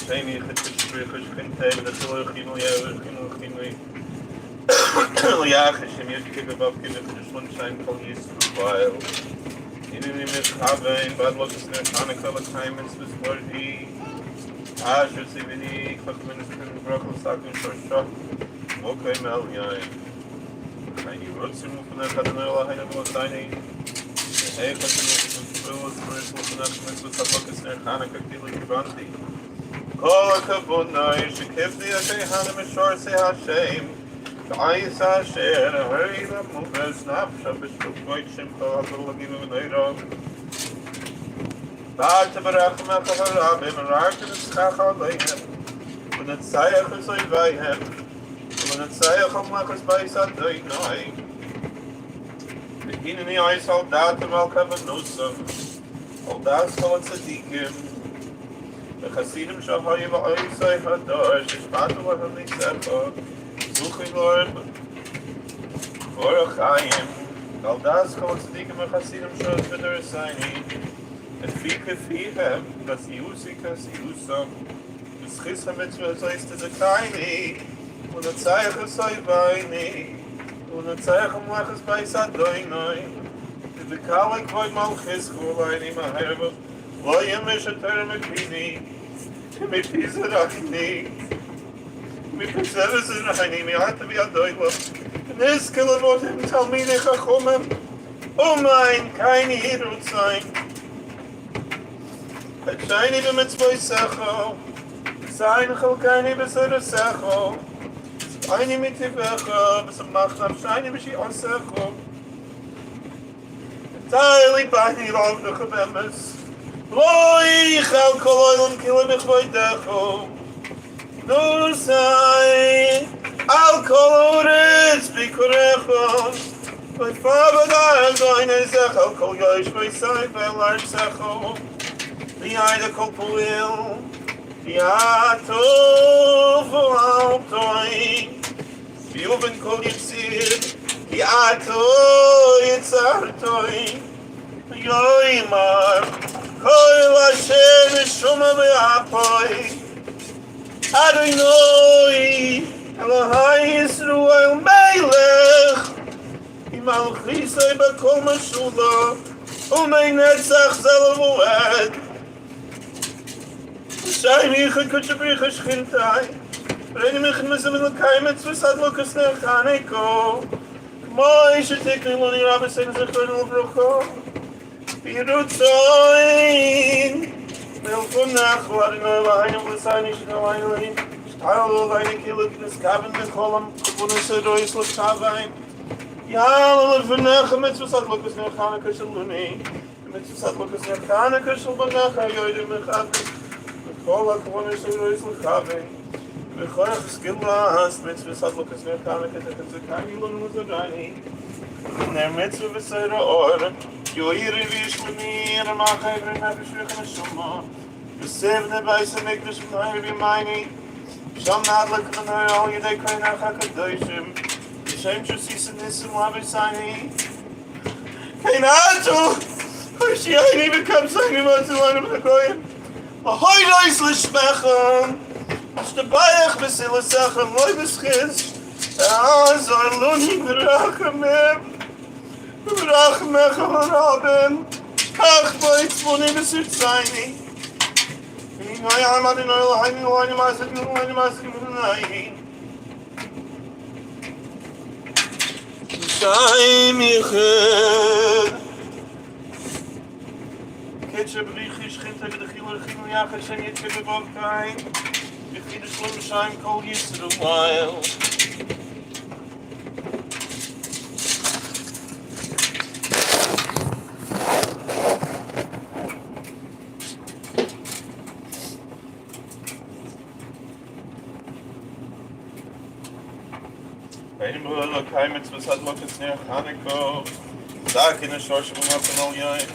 Sheni Chitishrichish Kinteg, the Tulachino Yachino Yachishim Yikib above Kiddish Sunshine Kol Yisrael. In the Mishave, Bad Lotus Hanukkah, the time is this worthy. Asher Sivini, Kotminister, Brokel Sakum Shosha, Mokai Melyan. Tiny roots removed from the Kadanola Hainamotani. Hey, Kotminister, Spiritual with Sabokas near Hanukkah, Kili Kibanti. Kol Kabunai, Shikifti, Ashay Hanam, Shor, say Hashem. Ayes Asher, hurry the movers, Snapshot, Bishop White Shimko, Abdullah Nairo. Bad to Barachma, Rabbi, Marak, and Skaka Layhem. When it's Sayach is like by him, when it's Sayach of Makas by Sunday night. The king in the eyes, all that of Al Kavanusam, all that's called Sadiqim. The Hasidim Shahayiv Aisai Hadar, Shishpatu of the Sepa, Zuchi Lord, Korachayim, all that's called Sadiqim of Hasidim Shah Vidar Saini. And Fika Fiha, das Yusikas Yusam, das Chissa Mitzvah heißt es a Kaini, und a Zeichen sei Weini, und a Zeichen Machas bei Sadoinoi, the Kalik Void Malchis Kurleini Maherva, Loyam Mishater Mekini, Mi Pisa Rachini, Mi Pisevis Rachini, Mi Hata Viadoilo, Niskala Votim Talmini Chachomem, O mein, keine Hirut sein. Shiny to mitzvah secho, sign chalkani beseder secho, shiny mitivecho, besamachnav shiny beshi on secho. Entirely bani love the chabemes, loi chal koloilum kilomich voidecho. No sign, al koloris bikurecho, but Father doine secho, kol yoish voisai velar secho. The eye the Kopuil, the Atov Altoi, Yuvan Kol Yitzir, the Atoi Yitzartoi, Yoimar, Kol Hashem Shuma Be'apoi, Adonoi, Elohai Yisrael Melech, Imalchisai Bakol Mashula, Umay Netzach Zelavued, Shiny Kuchabrich Shintai, Ready Mechanism in the Kaimetz with Sadlokas Nechaneko. Moi should take the Luni Rabbis and the Colonel Broko. Pirutsoin Melfunach, what in the line of the Sanish no island. Style of Line Killis Cabin the column, Kupunas Royce Lavine. Yal of Nechametz with Sadlokas Nechaneka Shaluni. Mitzvah Sadlokas Nechaneka Shalbanacha Yodim Mechabis. All of one is always looking. The Chorach Skillas, Mitzvah Sadlokas Nerkanik, and the Kanilun was a Rani. And their Mitzvah Vesera or Yoiri Vishmani and a Machai and Navishrik and a Shuma. The seven advice to make this from the Mini. Shall not look on her all your day crying out Hakadoshim. The shame to see Sinism Labisani. Kainato! Or she ain't even come singing about the one of the Goyim. Ahoy Reis Lishmechem, Shtabayach Besilasechem, Loy Beschis, Azar Luni Berachamim, Berachmechem Rabim, Ach Boitz Moni Besirzaini, Inoy Amad Inoy Lahaini Loini Mazik Loini Mazik Munaini, Shai Michel, Ketchabrichi Schinta with the Chilur Chilur Yachashem Yitzchak above time. If you just let me shine cold years to the while. Einmal look Heimitz was had look near Hanukkah. Dark in the short of a million.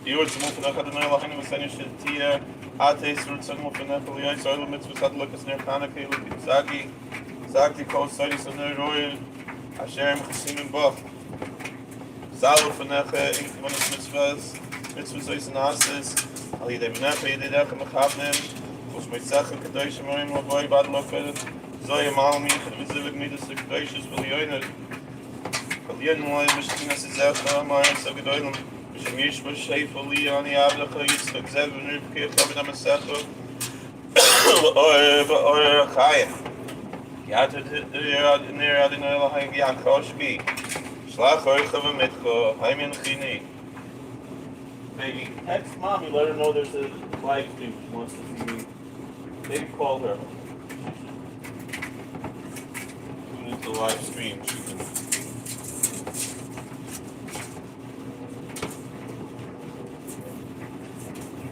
Die Uhr zum Ufen nachher der Neulachin was seine Schiltier, Ateis Ruth zum Ufen nachher Lioi Säule mit was hat Lukas near Chanukah Lukit Zagi Kol Solis of Neu Royal Hashem Chassim in Boch Zalu von nachher in Mitzvahs Ois and Asis Ali de Benefe Yedidech Mechavnen was mit Sachen Kadosh Moim Lavoy Bad Lofer Zoy Mal Mi Khvizelig Midas Kadosh Bilyoner Kalien Moy Mishkin Sezach Ma So Gedoylem Shemish Shayfuli Ani Abda Khayis Kzev Nu Kef Abda Masato or Khaya Yat Near Adinel Hayan Khoshbi Shlach Orchav Mitko Haymin Khini Baby, text mommy, let her know there's a live stream she wants to see me. Maybe call her. Tune into the live stream. She can.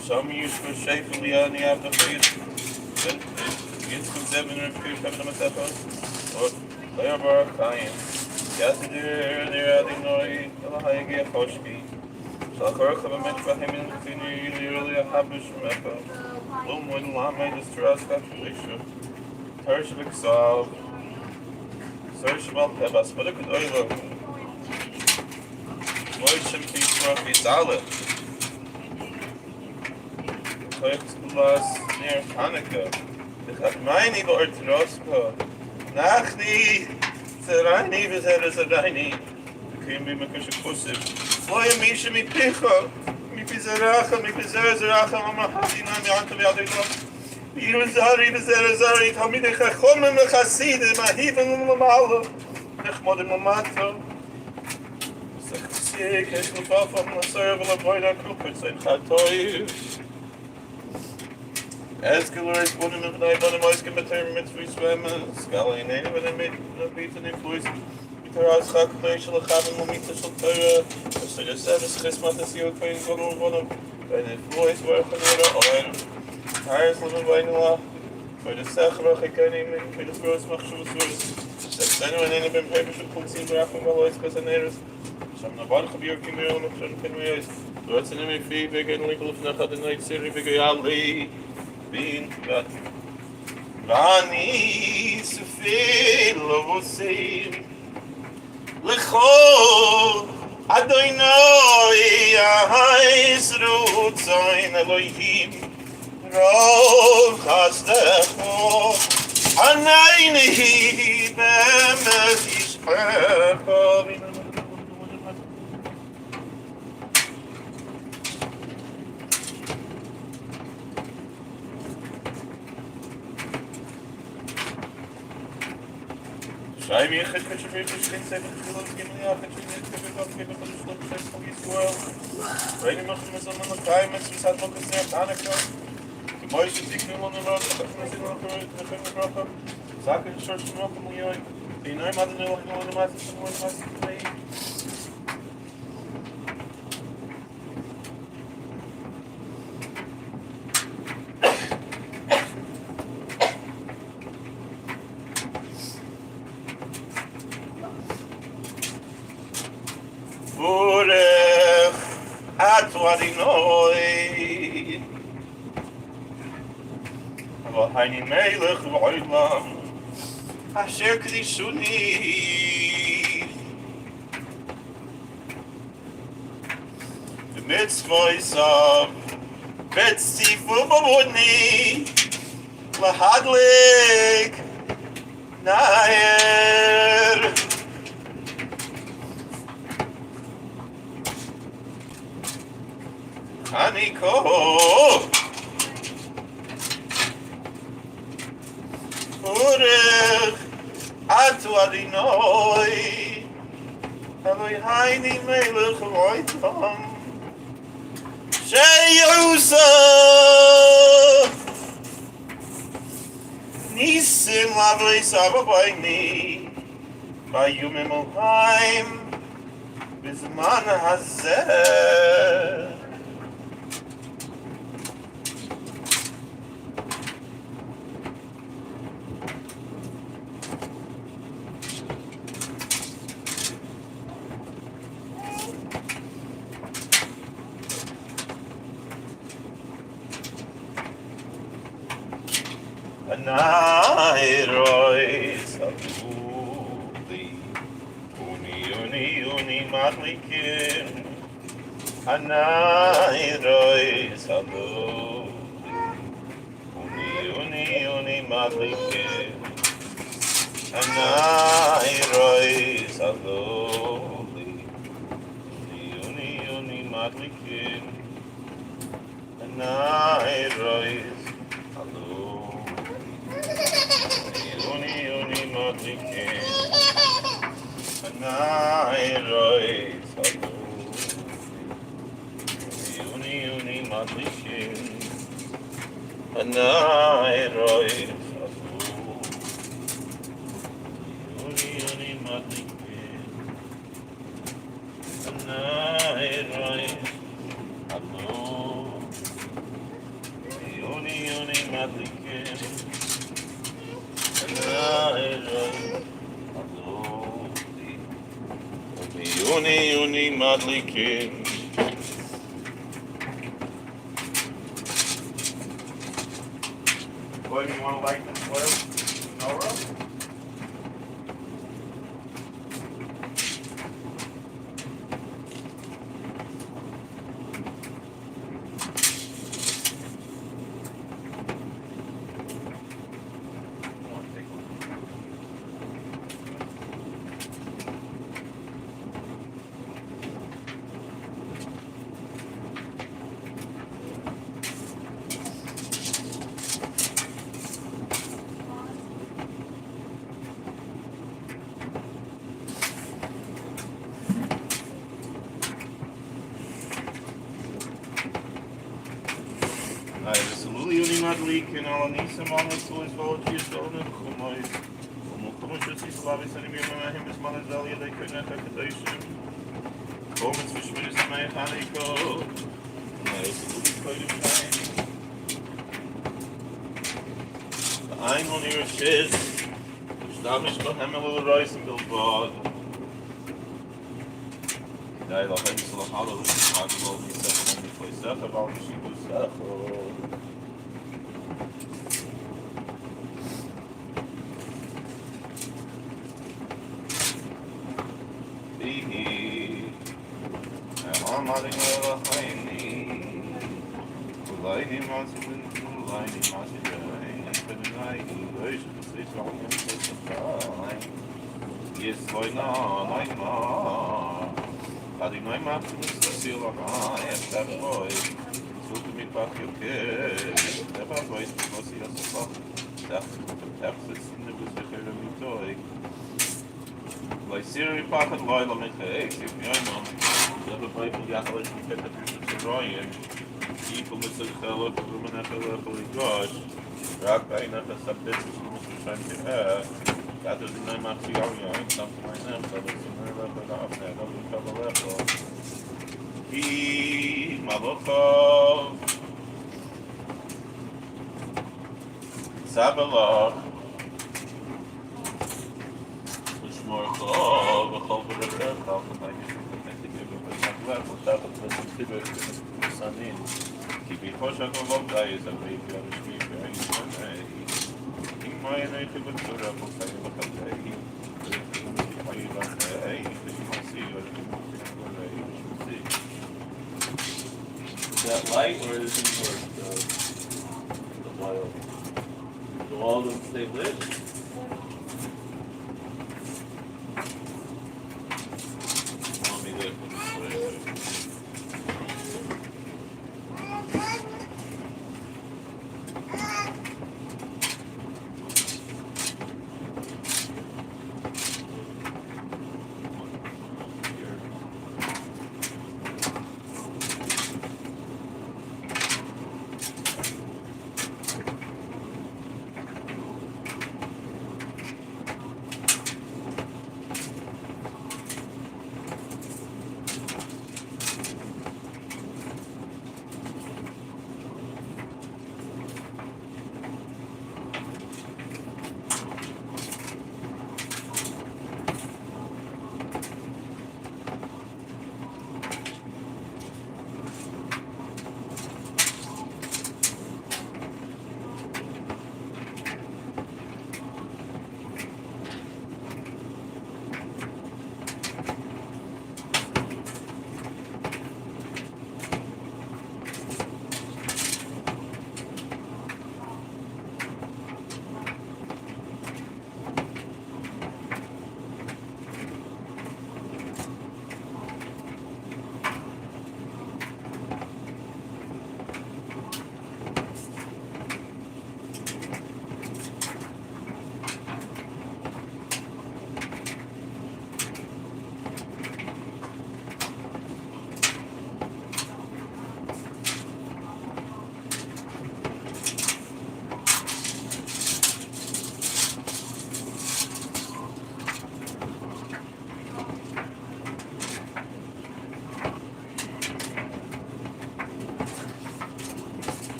Some use for safely on the after face. Get some 7 and 3 7 of the or Leobar Kayan. Yes, they're adding noise. The high get Hoshki. Shachar Chavamit Fahimin Fini Yulia Habish Mecca. Lumwin Lame Distress Calculation. Tershvik Salve. Searchable Tebas, but a good oil. Moishim Pisra Fisale. Koykskulas near Hanukkah. The Chatmaini Bortroska. Nachni Zerani Vizerani. Kim be Makusha Kusif. Loy Misha mi Picha. Mi Pizaracha, mi Pizaracha, Mama Hadina, mi Anto Yadiko. Yuzari Vizerazari, Hamide Chachom and Chassid, Mahivan Mamalo. Nechmod Mamato. Saksik, Eshlufaf, and Nasar of Boyda Kupits and Chatoy. Escalors, one of the night on the Moiskin Matermits, we swam, Scally, and anyone that made no beat and influence. As calculation of having moments of Torah, so the service Christmas is your coin one of and it flows work on tires living by for the Sachra Hakanim, for the first Machshus. Then when any been paper should put in graph of always because an errors. Some of the bulk of your community can we what's an enemy fee big and legal if not the night series big Ali being that Rani Sufil Lovosim. L'chol Adonai Yisru Tzayin Elohim Rov Chastecho Anayni Be'emet Yishpecha. Schreib mir, ich hätte schon wirklich schlecht sein, ich will uns geben, ja, ich hätte schon nicht von der Schluss von Israel. Wenn ich möchte, müssen wir noch 3 Menschen, das hat noch gesagt, Hanukkah. Die meisten Dinge wollen wir noch, ich habe mir sie noch gehört, sag ich schon noch ein Million. Die neuen hatten noch eine meistens, Adinoi אבל הייני מלך בעולם אשר קדישוני במצוותיו בציוו בבוני להדליק נר Hanukkah Urech Atu Adinoi Elohayni Melech Roitam Sheyusa Nisim Lavlei Savabayni Bayumim Ohaim Bizman Hazeh Nairoi Sabuli Uni Matlikin Nairoi Sabuli Uni madlikin. Anairois aloli. Uni madlikin. Anairois aloli. Uni madlikin. Anairois aloli. Uni madlikin. Anairois Uni madlikin. Boy, you want to light this oil? Nora? Uni madlikin all nisam all the souls all Jesus all the kumai. Kumai just slavis and me him is manazalia they could not accusation. Comments for Schmidt my haniko. I'm on your shiz. Stamish to him a little rice and billboard. Die la him so hallow and possible he said only for stuff about she was stuff. Yes, why not? Why not? Had ik nooit maar toen is dat heel lang aan. Yes, that boy. Zoek me pak je kid. Dat was wel iets wat hij als een dat dat is in de bezigheid met toy. Like Siri pak het loyal met hey, ik jij man. Dat de boy die had al eens met het te rooien. Die komt met zijn geld op de manier holy gosh. Raak bijna dat dat dit is moet zijn dat is een maar voor jou ja, ik snap mijn naam dat is een hele dag nee, dat is wel wel. Hi, Malokov. Sabelach. Shmorchov, bechol v'recha, sanin. Ki bichoshak v'lov dayis, avei v'yarishmi v'yarishmi my native Torah for saying what I'm saying. Is that light or is it more the oil? Do all of them stay lit? Let me lit.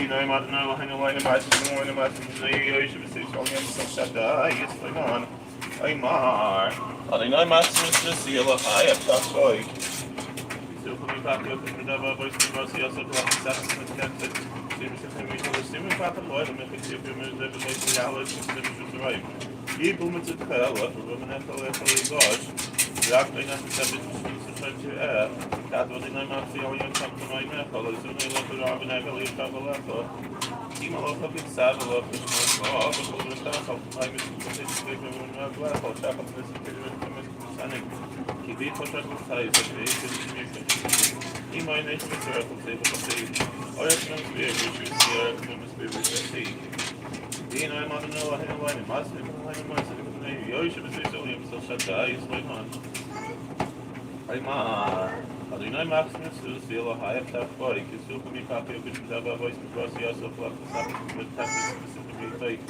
know I'm not know how to match the morning match the you should say so again so shut yes like on I'm I know match the seal I have that boy so coming back up to the boys to go see us at the second Simon Papa Lloyd and make it if you move the reality to right. People with the hell of a woman at the gosh. That may not be to air. That was in my mouth the only come to my mouth. I was only looking at an ugly travel up. Team of a big saddle of the small before the staff of my Mr. I'll check up this Sunny. Keep it for trouble size of the he might make the circle table to see. Or if not, we should see our economic spirit to see. You know, I'm not know I have a must have you should say so. I'm so shut down. It's like on. I do not Maximus to steal a high top boy. You still can be copy of which have a voice across the also flock with specifically fake.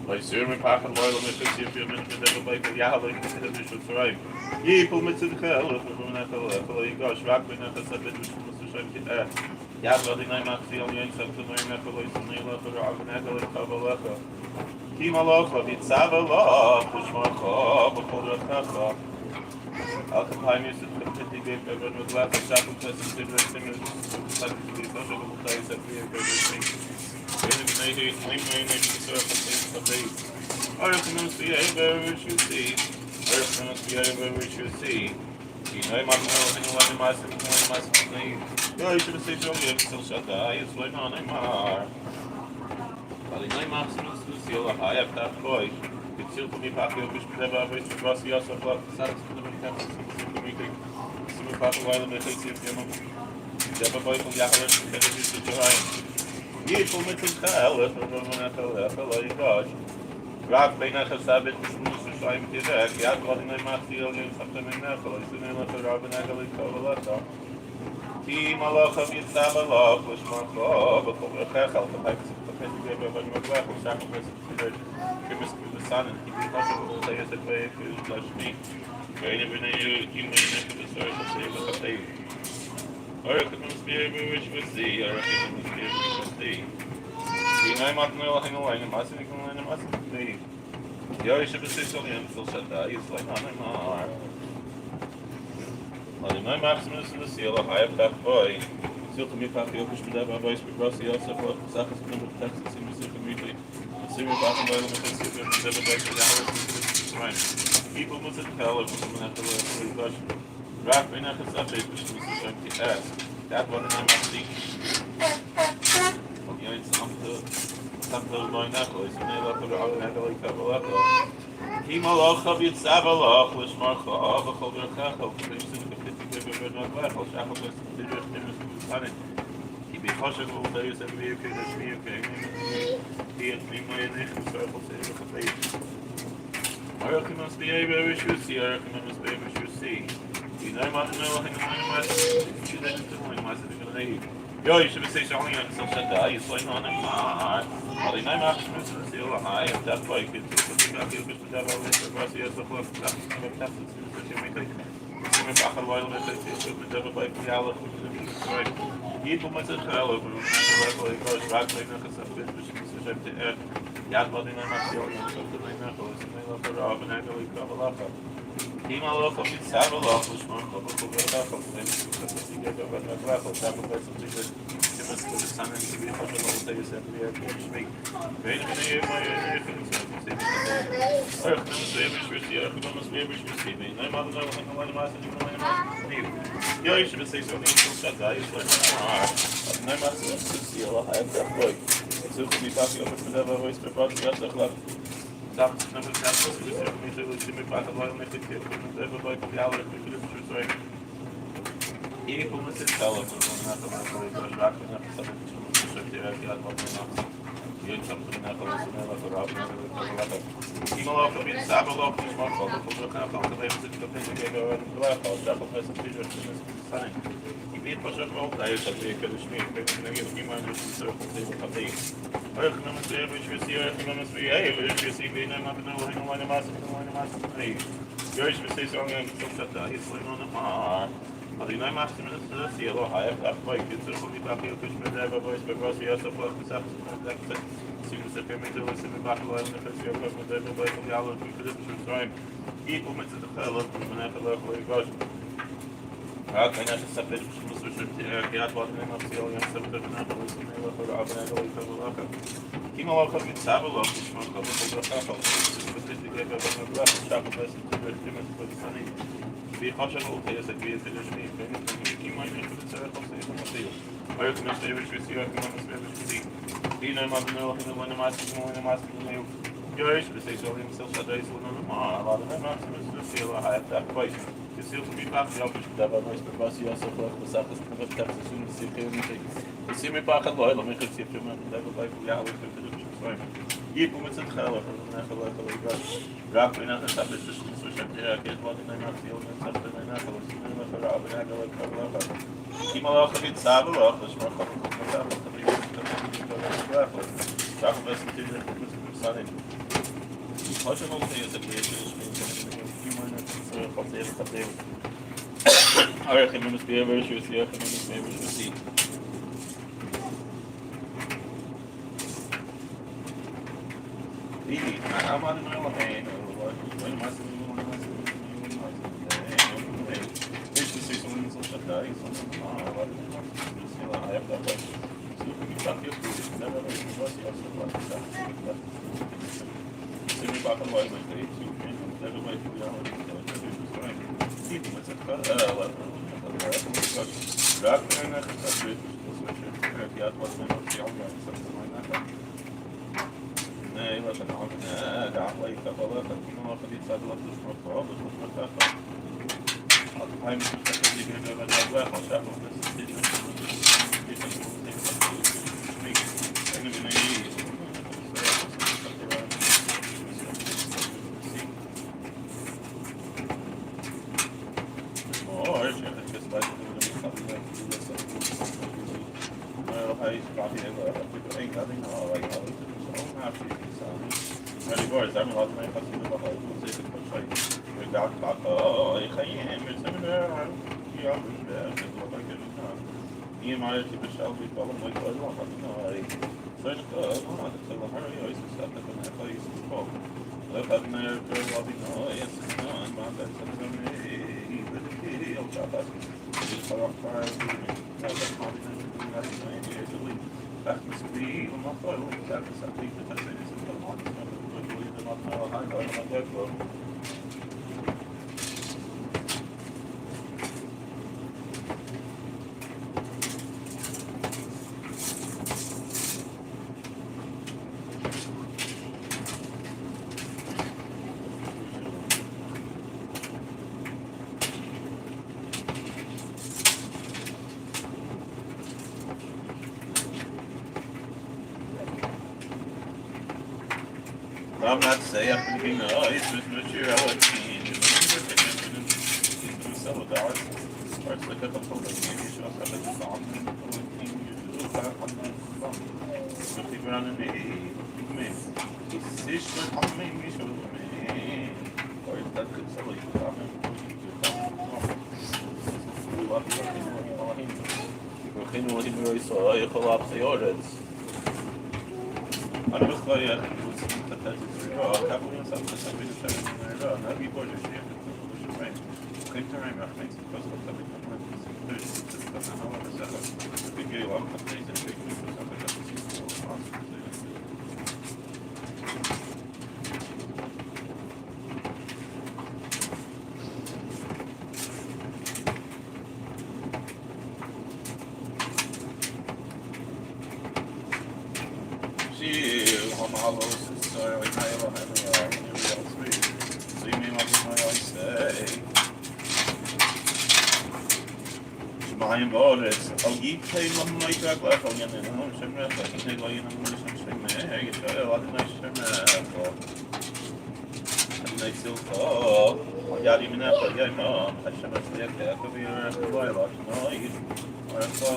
By Sermon Park and Loyal Mississippi, if you're meant to never bike the Yahweh, you should thrive. Ye pull me to the hell of a you gosh, rock me not a subject which must show you there. Yahweh, I not the only answer to my necklace and nail of the rock and necklace of a leper. Kimalocha, Vitzavaloch, Pushmarcha, Bakola. I'll combine you to the game everyone with laugh and shackle test and similar scientifically social place that we are going to think. When they claim to serve the faith. Or if you must be able to see. Or if you must be able to see. You know, I'm not knowing you should have said, oh, still shut the eye, it's like on a But in my Maximus, Lucille, I have that boy. It's still to be happy, which never waits to cross the also block the saddles to the captain, to make it. Simi Papa while the message is him. Never boy from Yahweh, and it is to Ryan. Ye pull me to hell, if a woman at the gosh. Rock may not have sabbath, to shine to that. Yad, what in my Matthew, and something in Nepal, is in a little Robin Agali Kovalata. He Malacha Yitzabaloch, which Markov, a cover Hechel, the pipes of the Pentagon of Magwell, which sacrifice considered Grimus to the sun, and he be possible to say as a way to flush me. Very even you may make the source of save with a baby. Or it must be able which we see, or it must be able to see. You know, I'm not knowing a line, and I mustn't be. The Irish of the Sicily and still shut that, he's like, no. In my Maximus in the seal, I have that boy. Still to me, Papa, you push me that by voice, because he also for Sakas number of Texas in the immediately. The Syrian Papa, by the Mississippi, and never back to the house. People must have tell of them at the level of Rock may not have subject, which was trying to ask. That one in my seat. You know, it's something going that way, so they look at the Organic Kabbalah. He Malacha Yitzabaloch, which Markov, a Koblentzer Rebbe. He be possible to use every year to me, he and me, my nation, circle, say, with a face. American must be able to see, American must be able to see. You know, I must know, I must you didn't do my master. Yo, you should be saying something on some shut down, you're playing on it. But in my Maximus in the seal, I have that bike, it's a big deal, Mr. Devil, Mr. Garcia, the blood, that's the captain's Simon Papa while the message is the devil bike, the olive, which is right. People must have hell over the goes back, they knock us up, which is to add. Yad, but in my Maximus, something like that, and they love the Rob and Agali Kavalaka. He Malach of his Savalach, which one of the Raffle, and he gave over the Raffle, sacrifice of Jesus. To the sun and to be a possible to say that we are going to speak. Very many my Earth must be able to see, Earth must be able to see me. No matter what I'm going to master, you know, you should say something to shut that. It's like, no matter what to see, I'll have that boy. It's to be talking over to the voice before the rest of love. That's never happened to me to be part of my method. Never like the hour to the truth, right? People must tell us not to go back and have something to shift here. I got one enough. You ain't something that was a rob. People often be Sabalok, which one called the Kanaka, the labels that the patient gave over the left, I'll double press the feature to this sign. He beat push up all days that we could schmear, but we get a few minutes to circle table of these. I recommend to which we see, I recommend to be able to see, being not to know how to line a master, and line a master. Yours will say something and shut that. He's like on the Also, ich mache das hier, aber ich habe zwei Kinder, und ich mache hier mit der Voice, was wir erst auf gesagt haben, sie müssen für mich was in der Bach wollen, das ist ja was mit der Voice von Jahre und für das schon sein. Ich komme mit der Halle, und man hat da wo ich war. Ja, kann ich das sagen, ich muss bestimmt gerade warten, wenn man sie auch jetzt mit der Nacht und so mehr für aber eine Leute so lachen. Ich mal auch mit Sabel auf, ich mache das so das auch. Das ist wirklich die Gebe, was man braucht, schaffen das zu bestimmen, das ist nicht. Wir haben schon auch hier gesagt, wir sind nicht wenn ich meine für das aber ich möchte eben speziell kommen, das wäre wichtig. Die nehmen mal noch in meine Maske, ja, ich bin sicher, ich muss das da ist nur normal, aber dann macht es das viel halt da weiß. Das ist so wie macht ja ich da war nicht was ja so vor das sagt das wird das so ein bisschen nicht. Ich sehe mir paar Leute, mich jetzt hier mal da bei ja, ich bin das schon zwei. Hier kommt es gerade von der Leute, ich gab mir nach das ist so schön der geht mal in eine Aktion und hat dann eine Aktion für aber ja da ich mal auch mit Sabel auch das macht auch das das mit dem Sachen heute noch sehr sehr aber ich muss mir über ich muss mir I'm on the way. When my son Nee, was een andere daarbij ik heb wel dat nog niet zo wat dus nog vooral dus wat dat hij moet zeggen die weer met dat weg als zeggen dat is dit maar die bestelt ik wel een mooi uitlag had ik nou zeg maar dat wel haar is dat dat een heel is sport dat had meer wat ik nou is nou en maar dat is dan heel chat is gewoon maar dat is maar dat is nou niet dat is die om nog wel dat is dat ik dat is allemaal dat wil je dan nog gaan I'm not saying I'm thinking, oh, it's just mature. I like some of that. Starts like a couple of things. You also like the song. You do that on the song. So people on the man. It's this one on me. So man. Or is that good? So like the song. We love you. We can only be so. I collapse the orders. أنا بس قايل كابون صار بس أبي نشتغل لا نبي بوجه شيء شوفين كنت معي ما خليت بس قلت لك بس أنا هو بس بيجي وام خليت الشيء I'll give you my track life again and I'm sure I can take away in a mission. I get a lot of nice nice silk. Oh, I got even after I know. I should have said that to be a boy about no, you are so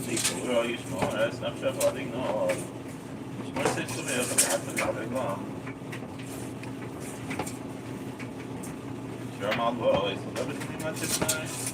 people are you small as not sure what they know. It's more sense to me after the long. Sure, my boy, so everything much is nice.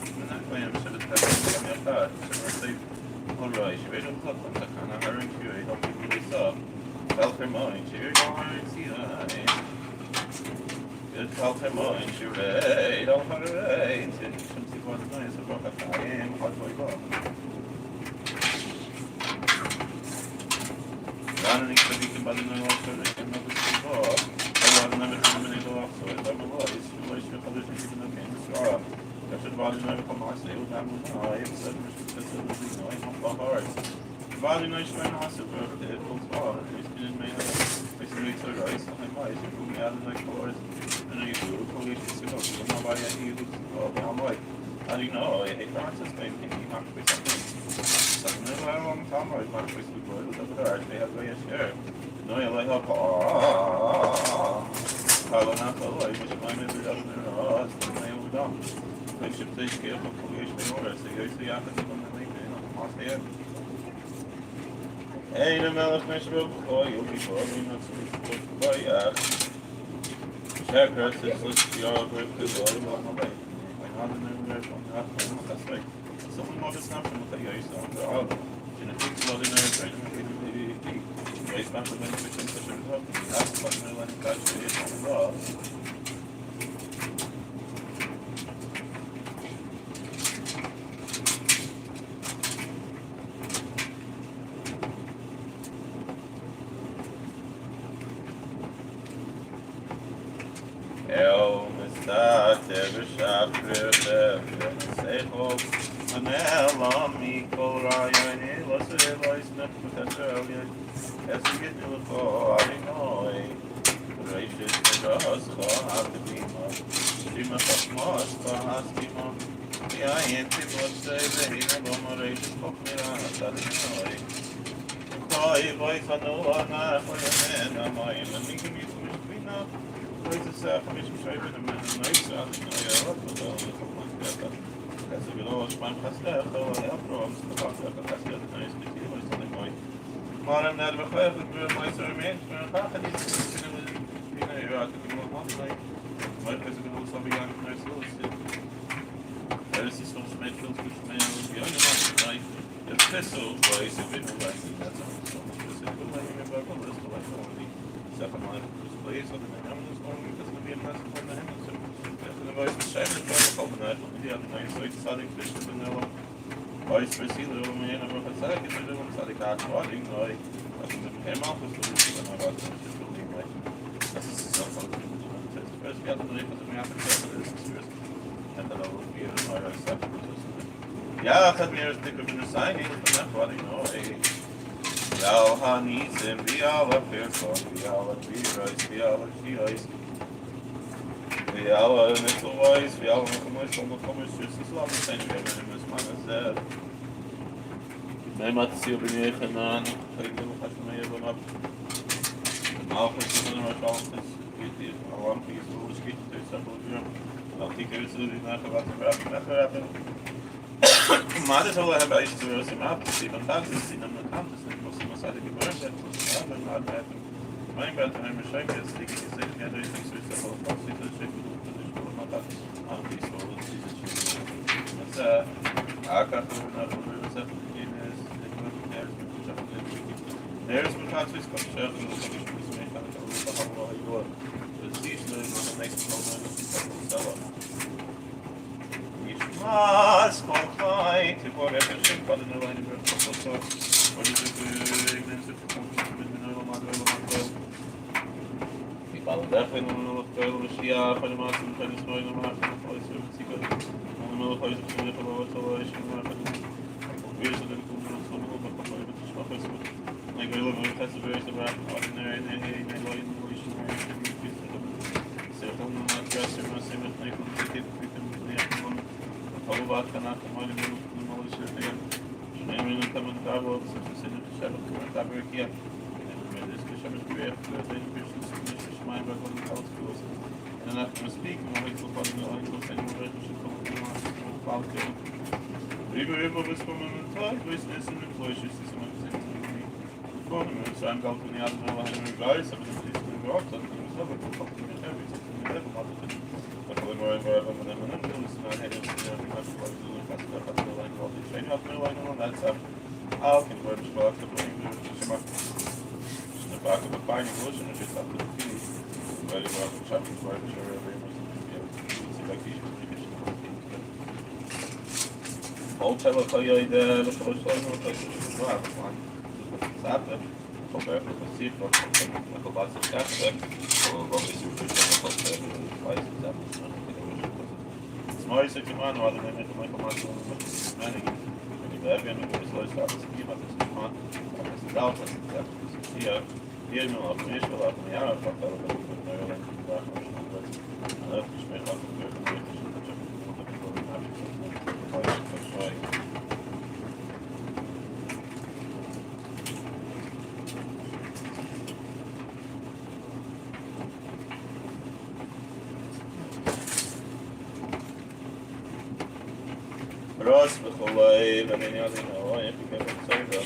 Rosh v'cholei v'nenyazin ha'oyim v'kevin tzayda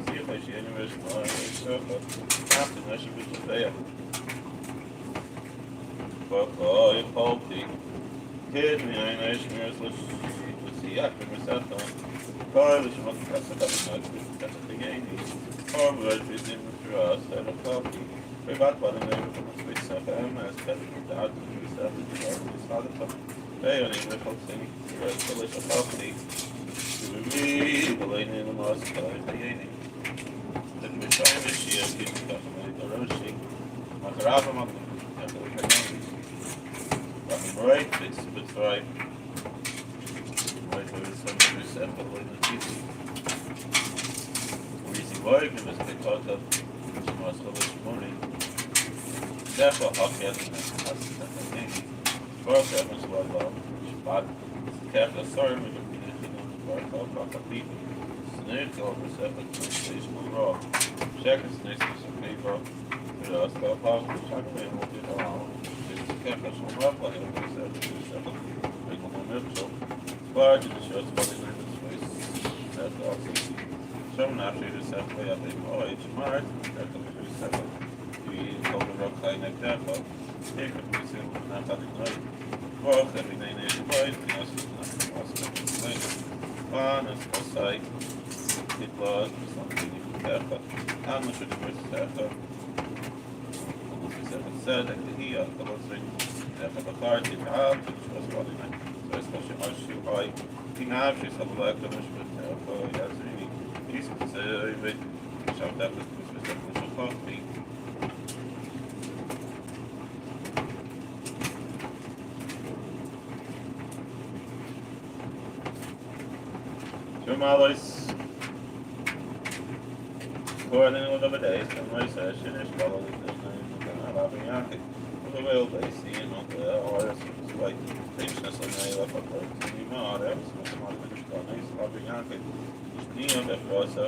Ziyachai she'enu v'shmai v'yisrocha After Neshe v'shafeya V'choi cholti Kid mi'ayin ha'ishmiris l'siyach v'mersecha Koi l'shmot v'kasach v'nag v'kasach v'geni Koi v'roj v'zim v'firas v'cholti V'vat v'adanei v'kasach v'emes Kevin v'da'at v'yisach v'yisach Hey, v'cholti V'cholish v'cholti V'mi v'leini v'maskai v'yeni V'mishayim v'shiyah v'kasach v'yoroshi Makarava v'makam v'yeni V'amroit v'tzvay V'amroit v'yisam v'yisam v'yisam V'yisi v'oig v'yisam V'shmas v'yishmoni V'defa ha'kiyat v'yeni V'yisi v'yisam But Kef Asar with the Pinachin on the Barkal Bakati, Snake over seven translation of Raw, Check and Snakes of Paper, with us the Pop, Chakman will be around, Kef Asar Rappa, and we said to seven, make on the Mitchell, large in the shirts, but in the space, that's also. Some after the seven way at the OH Mart, that the Mitchell seven, we told the rock high neck that, but take a piece of not having night. Well, every day is right, yes, As Pasai, it was something you can have. How much of the first after? Said that he had the last thing that the party had, which was what in it. So, especially much you like, King Abshi, some like the Mishman, as really, he's considered, shout out with Mr. Coffee. Malos according to the days, and my session is followed with the name of Alabiaki. The will they see and not the orders like patience on the left of the Mara, some of the Stones, Alabiaki, Nia Befosa,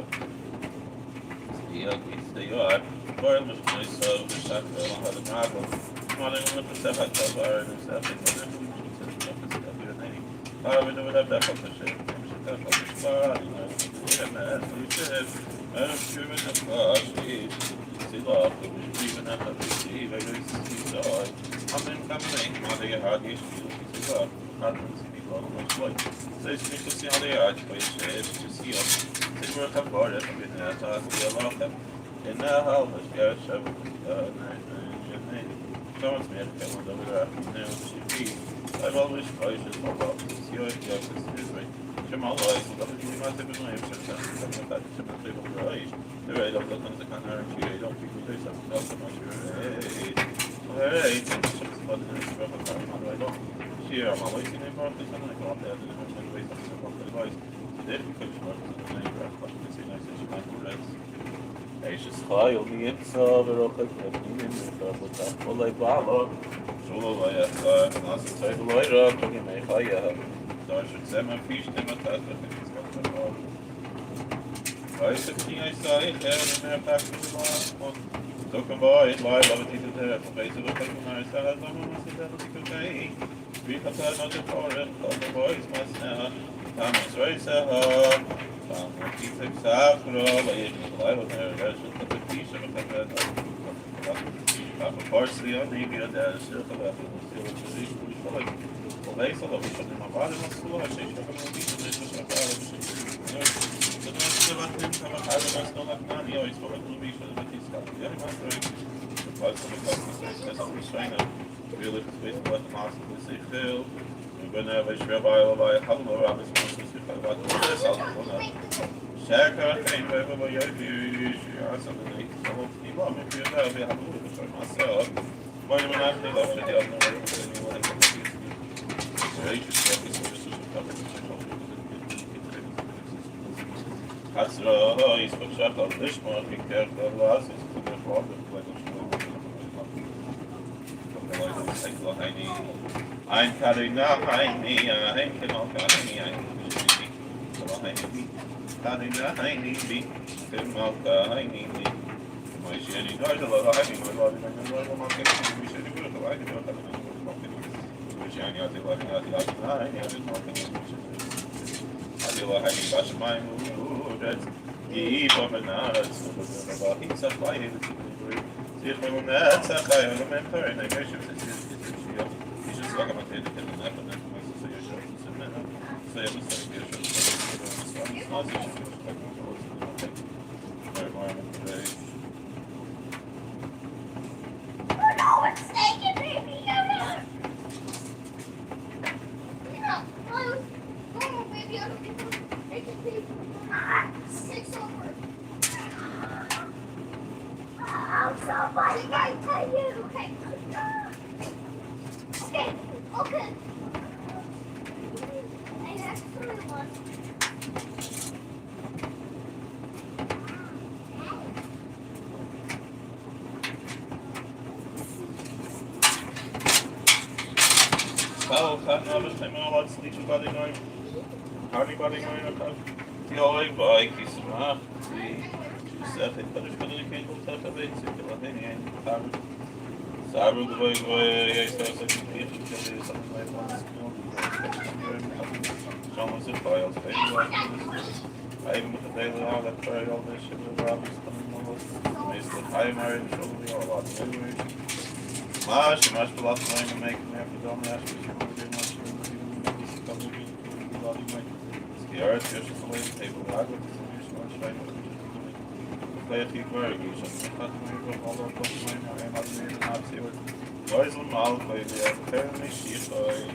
the yard, or it was nice of the Shaka on the Marble, smiling on the Pacific cover and stuff, and then the name. I would do that for the ship. I've always cautious about this year, Jamal lies, but if you might have been able to something that is simply right. The way of the canary, I don't think we do something else about your hey, something about the I don't. Here, I'm always in a market, and I go up there and I'm going to some of the advice. Today, because you're not in the neighbor, but you can see nice as you might do that. I just file the inside of the but that's all I follow. So I have last time, Leute, talking my fire. Da should say my fish never touch the wall. Weiß ich nicht, ich sage, ich werde mehr Tag zu machen. So kann man es live, aber diese der Preise wird halt mal sagen, so man muss das okay. Wie kann das noch der Vorrat, der Boys was na. Kann es reise ha. Kann die Sache, aber ich live und der schon der Fisch mit der parsley on the idea that circle that we follow. Well, they saw that we should have bought it on the I say, I'm going to be the business of our the next level things have a higher than no like none. You always follow the beach and the kids got the other one, right? The parts of the customer says, I'm trying to really space what the master will say, Phil. We're going to have a shred by a hello, I was supposed to say, about this, I'll go now. Shaka, came over by your view, something like so. You want me to have a look at myself. Why do I not think I should have no anyone? Hatzra, he's for shut on this one, be careful, last is to the problem. Ein Karina, Heini, ein Kinoka, Heini, Karina, Heini, Kimoka, Heini. My shady guys, a lot of hiding, my body, and the normal market, we should do it. I don't have any market. Which I know what I didn't know. I do a hiding bash my mood. Keep up and out, so he's a fight. See if I will not say I remember, and I guess he's just like I'm a kid, and I don't know. So you're sure it's a minute. So you have to say, you're sure it's not very moment today. It's taking me. Oh, baby, I don't think it's over. Oh, somebody might tell you. Okay. I have one. Oh, Chanukkah, I'm all about sleeping body going. Hardy body going, okay. The old bike is smart. She said, I put it for the cable type of it. So, I think Saru, the way I started to be something like that. Someone's in files. I even with the daily all that carry all this shit with Robbie's coming over. Basically, I married, probably all about the anyway. Mas pela frente também que me ajudou a acho que eu vou ver mais que eu vou lá de mãe. Se é arte, eu já falei que tem água, que se não vai vai aqui agora, e já se faz muito bom lá para mãe, não é mais nem nada se eu dois mal vai ver, quero mexer foi.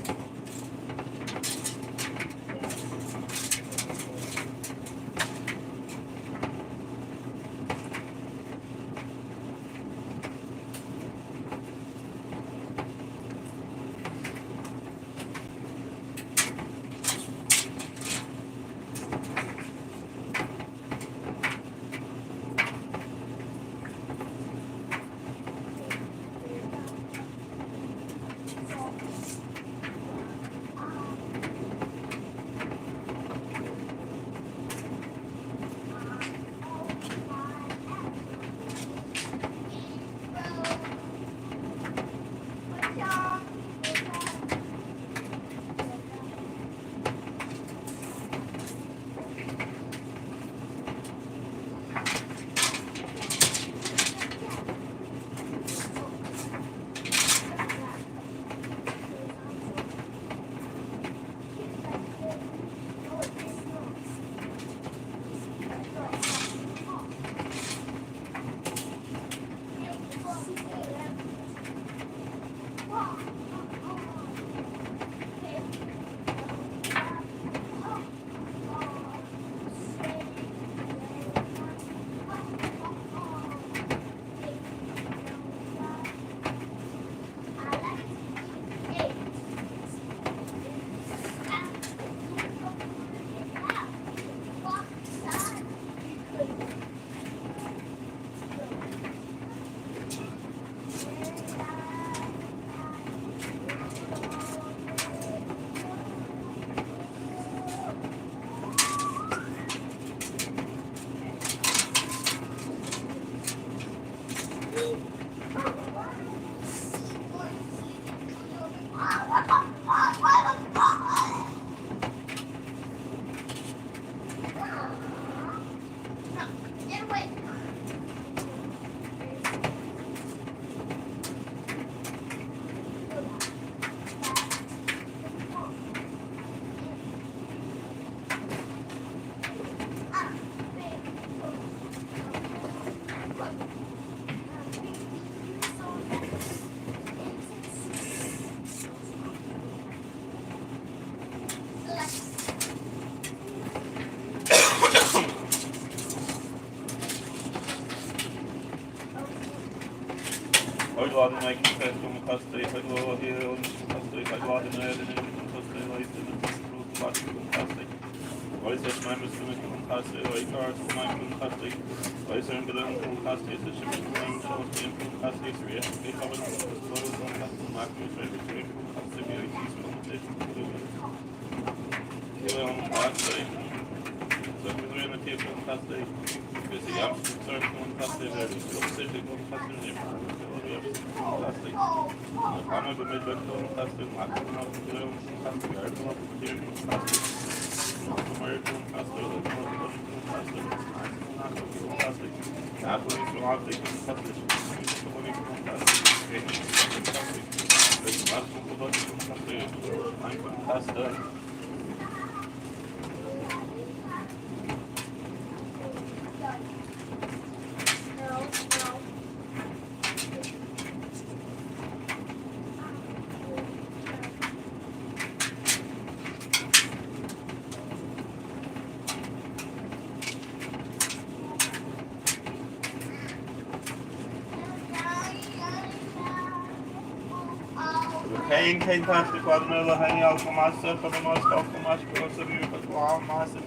Kein plastic on the honey alchemasa for the most alchemash because of you, but wow, massive.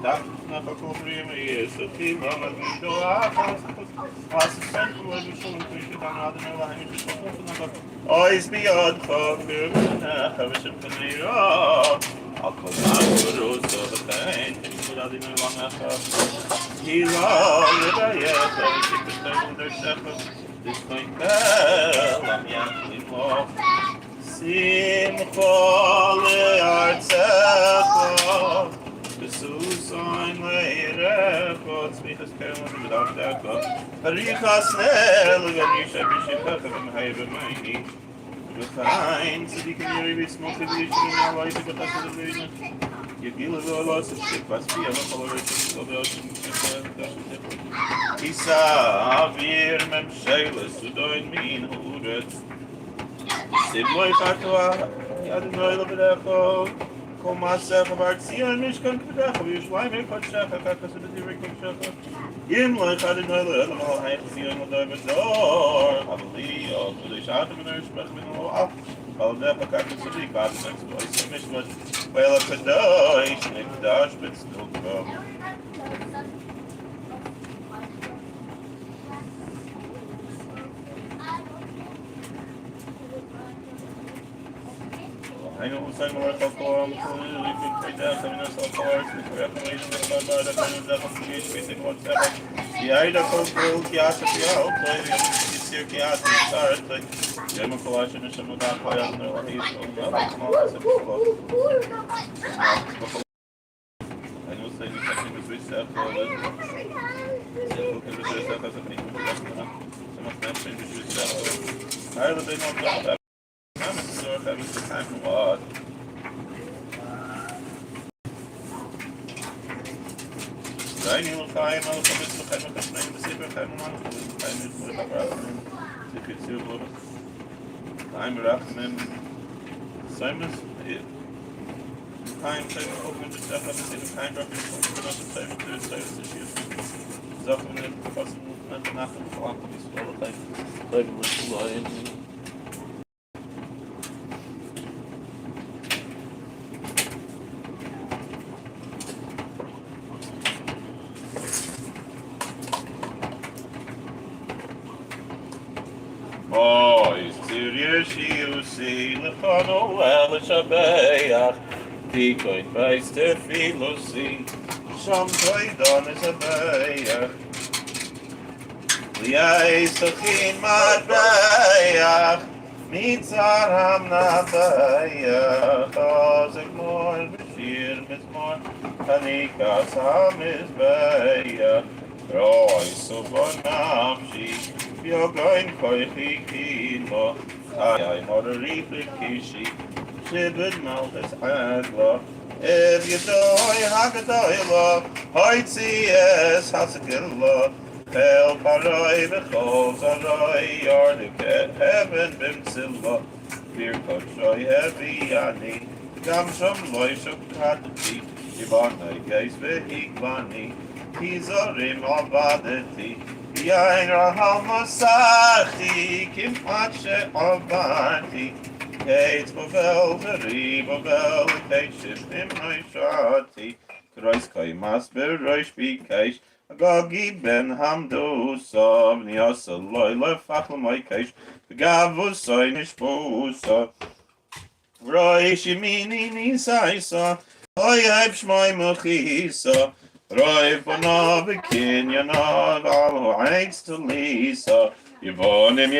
That's not a cobrium is a team of a show up. As a central of the show, we should have another honey to open. Always beyond for good. Have a ship to me. I'll come out to the road of the pain. He's all the yes, everything to say with their shepherd. This might bell, I'm young, more. Simcha le'artzecha, v'susayin le'erecha, tzmichas kerem v'davdecha, harichas ne'el v'nisha b'shivcha v'mhei v'mayni, v'chayin tzadikim yiri v'tzmochi v'yishim v'alai v'chas v'v'yina, yagila v'alas v'shivas v'yah v'chalaresh v'chalaresh v'chalaresh Isa avir memsheles v'doin min ha'uretz Simloi Chatoa, Adonai Lebedecho, Kol Maasech Avar Tzion Mishkan Kedecho, Yishwaim Ekot Shecha, Kakas B'Direi Kol Shecha, Yimloi Adonai Le'elam Al Haich Tzion L'Doi B'Dor, Havali, Al Kudei Shatim V'Ner Shmech Min Lo'al, Al Decha Kakas B'Dik, Adonai Tzvois Mishmat, V'Ela Kadoi, Shnikdash B'Tzilko. I know who's saying more about Koram, we can take that, I mean, that's all cards, we can recommend that kind of definitely basic whatever. The idea of Kiasa, it's here Kiasa, start, like, Gemma Collection and some of that play out in their life, so come on, that's I know saying the second is which step, so look at the step as a thing, some of them change the step. I don't know that. That was the time for what? Zaini l'chaim al chavitz l'chaim l'chashnei l'sefer chaim l'man l'chaim l'chaim l'chaim l'chaim l'chaim l'chaim Simon chaim chaim l'chaim l'chaim l'chaim l'chaim l'chaim l'chaim Yossi lechano el shabeach, Tikoin beis tefilosi, Sham toidon es abeach, Liai sachin matbeach, Mitzar hamna beach, Ozek mor b'shir mizmor, Hanikas hamizbeach, Roi suvon namshi, Yogoin koichi kilo, I moderate Kishi, Shibud Malchus Agla, if you doy Hagadoyla, Hoitzi es Hasakilla, Pel Paroi, Bechol Zaroi, Yardiket, Heaven Bimsilla, Beer Kochoy, Heavy Yani, Gamsham Loishuk Hadati, Ivana Geis Vehikvani, Kizorim Albadati, yain rahal masachti kifat she'avati Kate Bovel Veri Bovel Keishif Nimnoi Shati Krois Kaimas Beroish Bikeish Agagi Ben Hamdu Sov Niasa Loila Faclamai Keish Gavus Soinish Bosa Roish Yemini Nisaisa Oyeb Shmai Mochisa Roiv Bonav Kinyanav Al Haitz to Lisa Yevonim,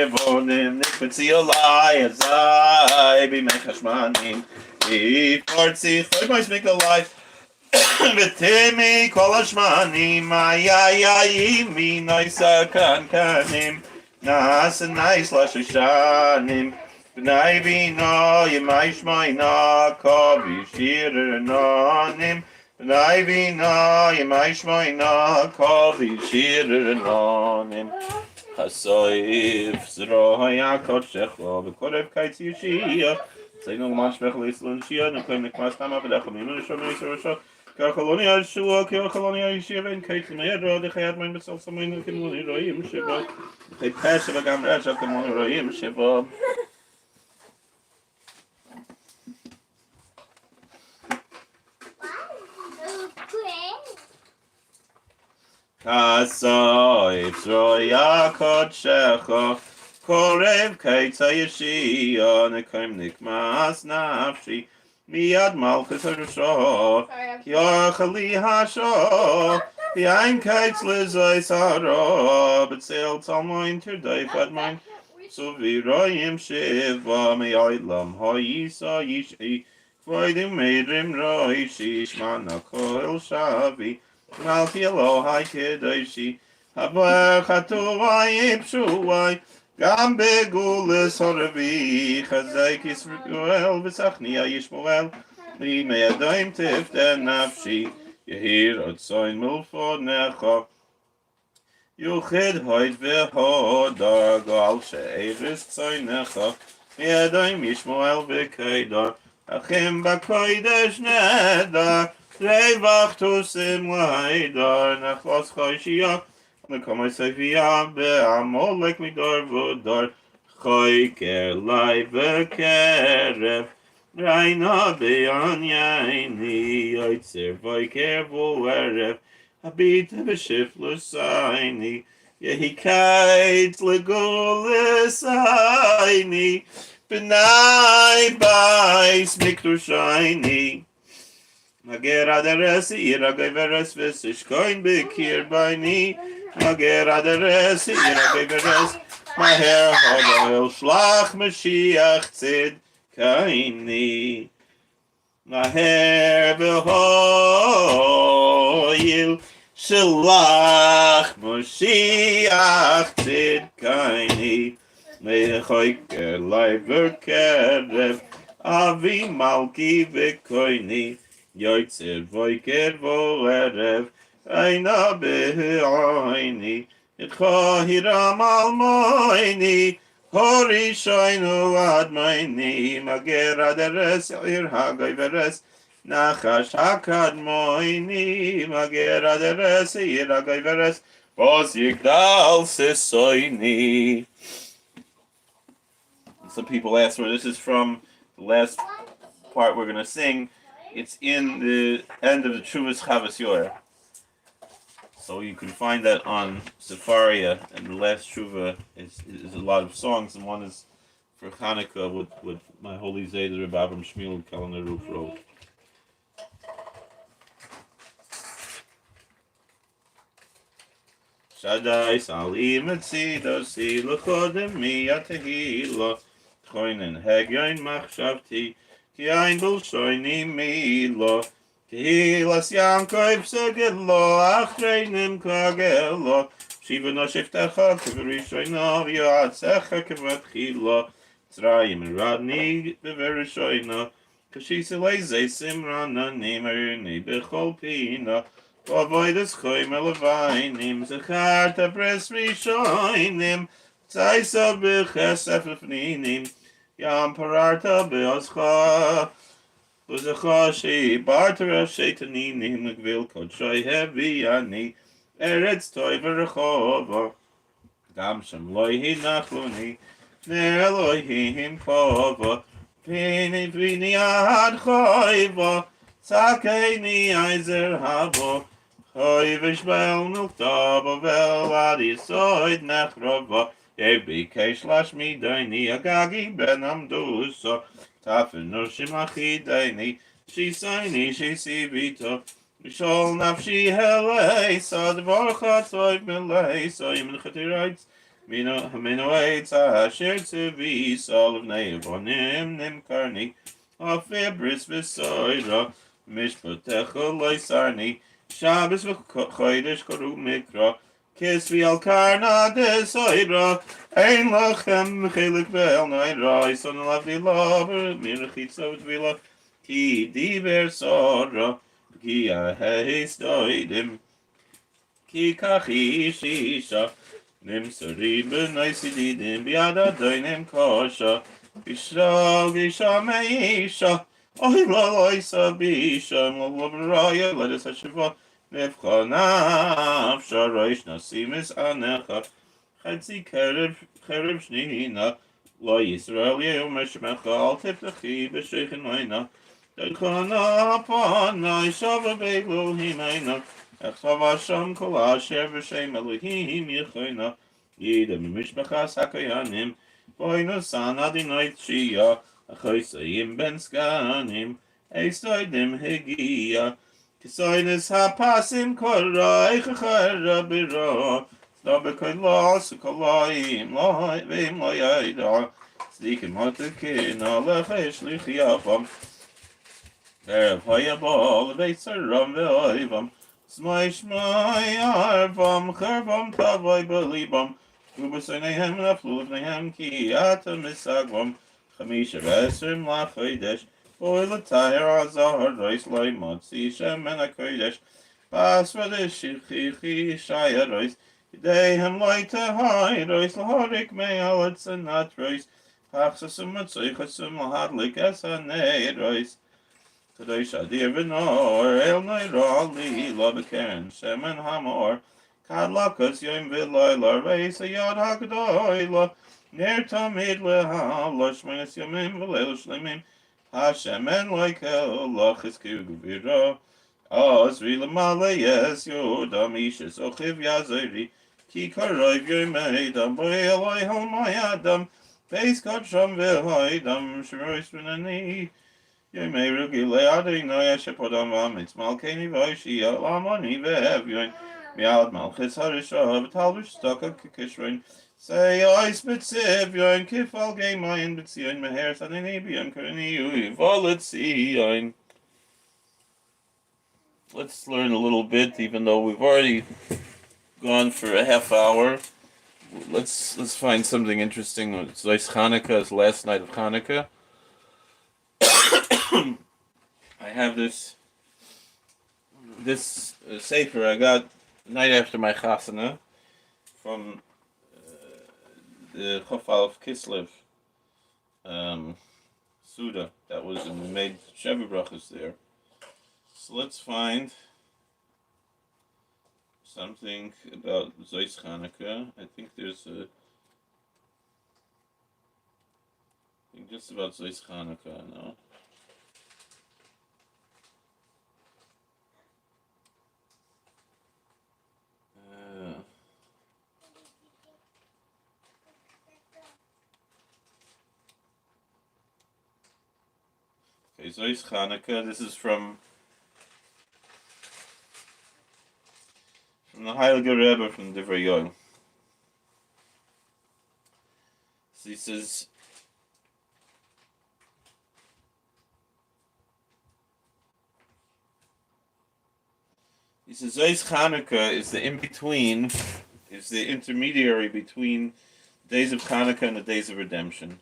Nikbetzi Olai, Azai, Bimechashmanim, Ifortzi, Choymois Mikolai, Vitimi, Kolashmanim, Ayayayimi, Noisa Kankanim, Nas and Nice Lashashanim, B'nai Yemaishmaina, Kobi Shirananim, B'nai Yemaishmaina, Kobi Shirananim. Hasoif zroya kotshecho bekorev kaitz yeshia Zaynu mashmech leislan shia Nukem nikmas tama v'dachaminu nishomei sorosho Kachaloni al-shua Kachaloni al-yeshiva En kaitz me'edro Dechayat mein besel samaynu Kimoni roim shiva Dechayt pesha v'gam recha Kimoni roim shiva Kasoif zroya kotshecho Korev kaitza yeshia Nekom nikmas nafshi Miyad malchus harusho Yochali hasho Yain kaitz lizoi saro B'tzel talmoin turdoi fadmoin Suviroyim shiva Me'oidlam hoyisa yishi Voidim meidrim roishi Shmana koil shavi Malki Elohai Kedoshi Haba Chatuvai Ipshuai Gam Begulis Horavi Chazai Kisruel V'sachnia Yishmoel Li Me'adoim Tiften Nafshi Yehir Otsoin Milfod Necha Yuchid Hoid V'hodar Gal She'eris Tsoin Necha Me'adoim Yishmoel V'keidar Achim B'koidesh Nedar Revach tusim laidar nechlos choshia Nekomai sevia be'amolek midor v'odor Choyker lai v'kerev Raina be'an yaini Yoitzer voiker v'oerev Habit v'shiflusayni Yehi kaitz legulis ayni B'nai bais mikdushayni Mager aderes ira geveres v'sishkoin b'kir b'ayni Mager aderes ira geveres Maher hodel shlach Mashiach tzid kaini Maher v'hoyil shlach Mashiach tzid kaini Mechoyker lai v'kerev Avi malki v'koini Yoitzer voiker vo'erev Aina be'ayni Itcha hiram al moini Hori shoinu ad moini Mager aderes ir hagoi veres Nachash hakad moini Mager aderes ir hagoi veres Vos yigdal sisoini. Some people ask where this is from. The last part we're going to sing. It's in the end of the Chuvas Chavas Yor. So you can find that on Sefaria, and the last Chuva is a lot of songs, and one is for Chanukkah with my holy Zayda Rebbe Avram Shmuel Kalender Roof wrote. Shaddai Sali Metzido Si L'chodem Mi Atehila Choinen Hegyoin Machshavti Ki Ein Bulshoini Milo Tehilas Yankov Segelo Achreinim Kagelo Shiva no Shiftecha Keverishoino V'yoatzecha Kevatchilo Tzrayim Radni Beverishoino Kashiselei Zay Simrana Nimerini Bechol Pina Avoides Choim Elavainim Zecharta Bres Rishoinim Tzaisa B'chesef Lefninim Yam Pararta Be'ozcha Uzecha She'bartara She'taninim Gvil Kodshoi Hevi Ani Eretz Toi V'Rechova Gam Shem Lohi Nachluni, Ne Elohim Kova, Vini Ad Choiva, Sakeni Eiser Habo, Choivish Bel Nuktaba Vel Adisoid Nechrova, Ebi Kesh Lashmi Daini Agagi Ben Amduso, Tafin Noshimachi Daini, Shisaini Shisibito, Mishol Nafshi Hele, Sadvar Chatoi Mele, so Yemen Chatirites. Mino Eitza Asher Tzivi Sol of Neavonim Nim Karni Afibris Visoira Mishpatecha Loisarni Shabbos V'Chodesh Koru Mikra Kisvi Al Karna Desoira Ein Lachem Chilik Be'el Naira Son Lavdi Lover Mirachitzo Tvila Ki Diber Sora Ki Aheis Doidim Ki Kachi Shisha Nimsari b'noisididim biada doinim kosha Bisha meisha Oy loisa bisha Molabraya let us hashiva Nefcha nafsha Roish nasimis anecha Chetzi kerev shnihina Lo Yisrael yeu meshmecha Al tiftechi b'sheichin loina Dekhana panai shava be'Elohim Echsav Hashem kol asher v'shem Elohim yichayna Yidem mishpachas hakayanim Boinusan adinoi tshiyah Achoisayim ben skanim Eistoidim hegiya Kisoinis hapasim korra Eichachara bira Stabekoi lo sukolaim Vim lo yaida Sdikim hotekina Lechesh lichiyafam Erev hayabol Veitzaram ve'oivam Smai arvam charvam tavoy belibam Ubasaynehem nafluvnehem ki atam misagvam Chamisha vesrim lachodesh Boy latayr azar rois loy motzi shemen hakodesh Bas v'desh shichichi shaya rois Yedehem loy tehai rois lahorik me'alat sanat rois Pachsasum matzoichasum lahadlik esanei rois Kadosh Adir V'nor El Noira Li Lo B'Keren Shemen Hamor Kad Lakas Yom V'Loyla Reis Ayad HaGadoyla Ner Tamid Leha Lo Shmenes Yomim V'Leil Shlemim HaShemen Loikel Lo Chizkiv Gvira Azri L'Male Yes Yodam Ishes Ochiv Yazeri Ki Karoiv Yomeidam B'Ei Eloi Halmayadam Beis Kadsham V'Hoidam Shrois V'Nani Yemeru Gileadi Noya Shepodam Vamitz Malkeni Voishi Lamoni Vevion Miad Malchis Harishav Talvish Stoka Kikishrin Say Ice Bitzivion Kifal Gamayan Bitzion Meher Saninibion Kurni Voletzion. Let's learn a little bit, even though we've already gone for a half hour. Let's find something interesting. It's Chanukkah, it's last night of Chanukkah. I have this sefer I got the night after my chasana from the Chofal of Kislev Suda that was, and we made Sheva brachas there. So let's find something about Zois Chanukah. I think there's just about Zois Chanukah now. Okay, Zois Chanukah. This is from the Heilige Rebbe from Divrei Yoel. So he says, Zois Chanukah is the in-between, is the intermediary between the days of Chanukah and the days of redemption.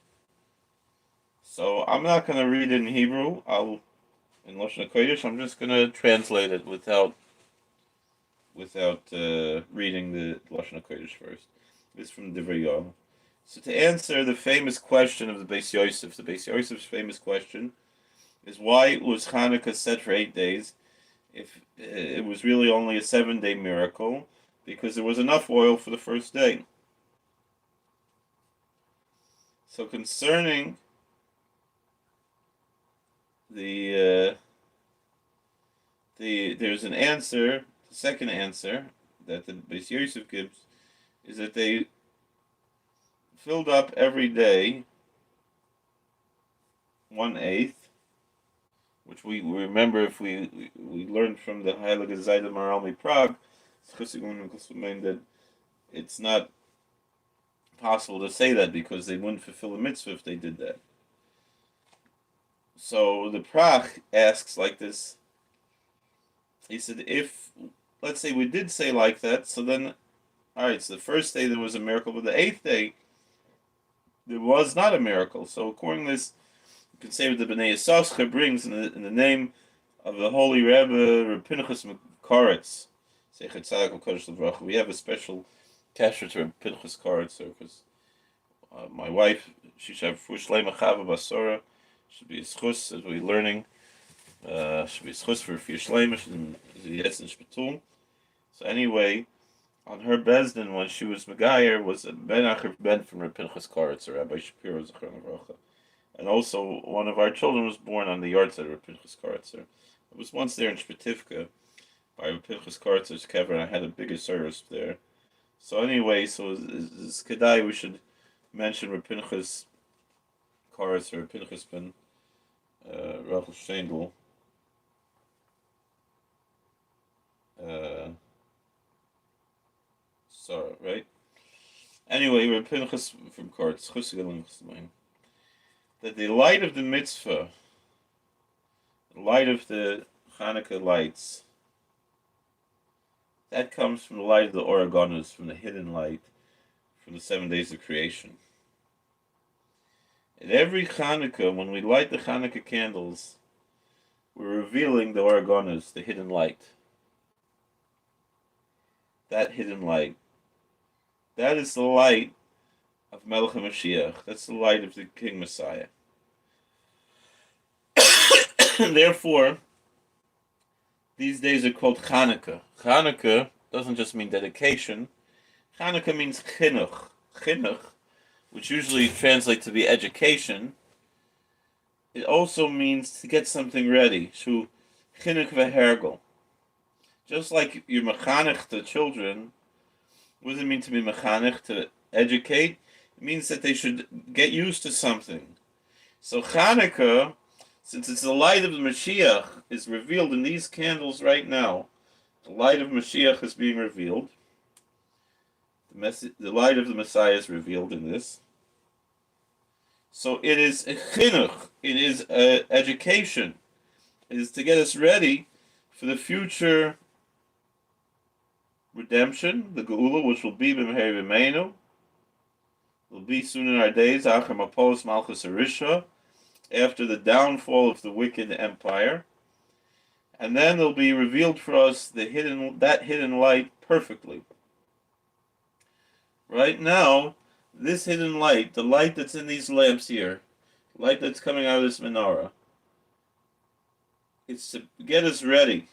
So I'm not going to read it in Hebrew. In Lashon HaKodesh, I'm just going to translate it without reading the Lashon HaKodesh first. This is from Divrei Yoel. So to answer the famous question of the Beis Yosef, the Beis Yosef's famous question is, why was Chanukah set for 8 days if it was really only a 7-day miracle? Because there was enough oil for the first day. So concerning the there's an answer. The second answer that the Beis Yosef gives is that they filled up every day 1/8, which we remember if we learned from the Heilige Zayda Maralmi Prague, that it's not possible to say that because they wouldn't fulfill a mitzvah if they did that. So the Prach asks like this. He said, if, let's say we did say like that, so then, all right, so the first day there was a miracle, but the 8th day, there was not a miracle. So according to this, you can say what the Bnei Yisachar brings in the name of the Holy Rebbe, Reb Pinchas Koretz. We have a special kasher to Reb Pinchas Koretz, because my wife, she should have Fushleima Chava Basora, should be a schus, as we're learning. Should be schus for vier Shleima, so anyway, on her bezdin when she was Megayer was a Ben Acher Ben from Reb Pinchas Koretz, Rabbi Shapiro Zechron Avrocha. And also one of our children was born on the yard of Reb Pinchas Koretz. I was once there in Shpetivka by Reb Pinchas Koretz's kever, and I had a bigger service there. So anyway, so it's kedai we should mention Reb Pinchas Koretz, or Reb Pinchas Ben Rachel Steindl. Sorry, right? Anyway, Reb Pinchas from Koretz, that the light of the mitzvah, the light of the Chanukkah lights, that comes from the light of the Oregonus, from the hidden light, from the 7 days of creation. At every Chanukkah, when we light the Chanukkah candles, we're revealing the Oregonus, the hidden light. That hidden light. That is the light of Melech HaMashiach. That's the light of the King Messiah. Therefore, these days are called Chanukkah. Chanukkah doesn't just mean dedication. Chanukkah means chinuch. Chinuch, which usually translates to be education, it also means to get something ready. Shu chinuch v'hergel. Just like you're mechanech to children, what does it mean to be mechanech, to educate? It means that they should get used to something. So Chanukah, since it's the light of the Mashiach, is revealed in these candles right now. The light of Mashiach is being revealed. The light of the Messiah is revealed in this. So it is a chinuch, it is education. It is to get us ready for the future redemption, the Geula, which will be b'mehei v'meinu, will be soon in our days, Achar Mapos Malchus Arisha, after the downfall of the wicked empire, and then there'll be revealed for us that hidden light perfectly. Right now, this hidden light, the light that's in these lamps here, the light that's coming out of this menorah, it's to get us ready.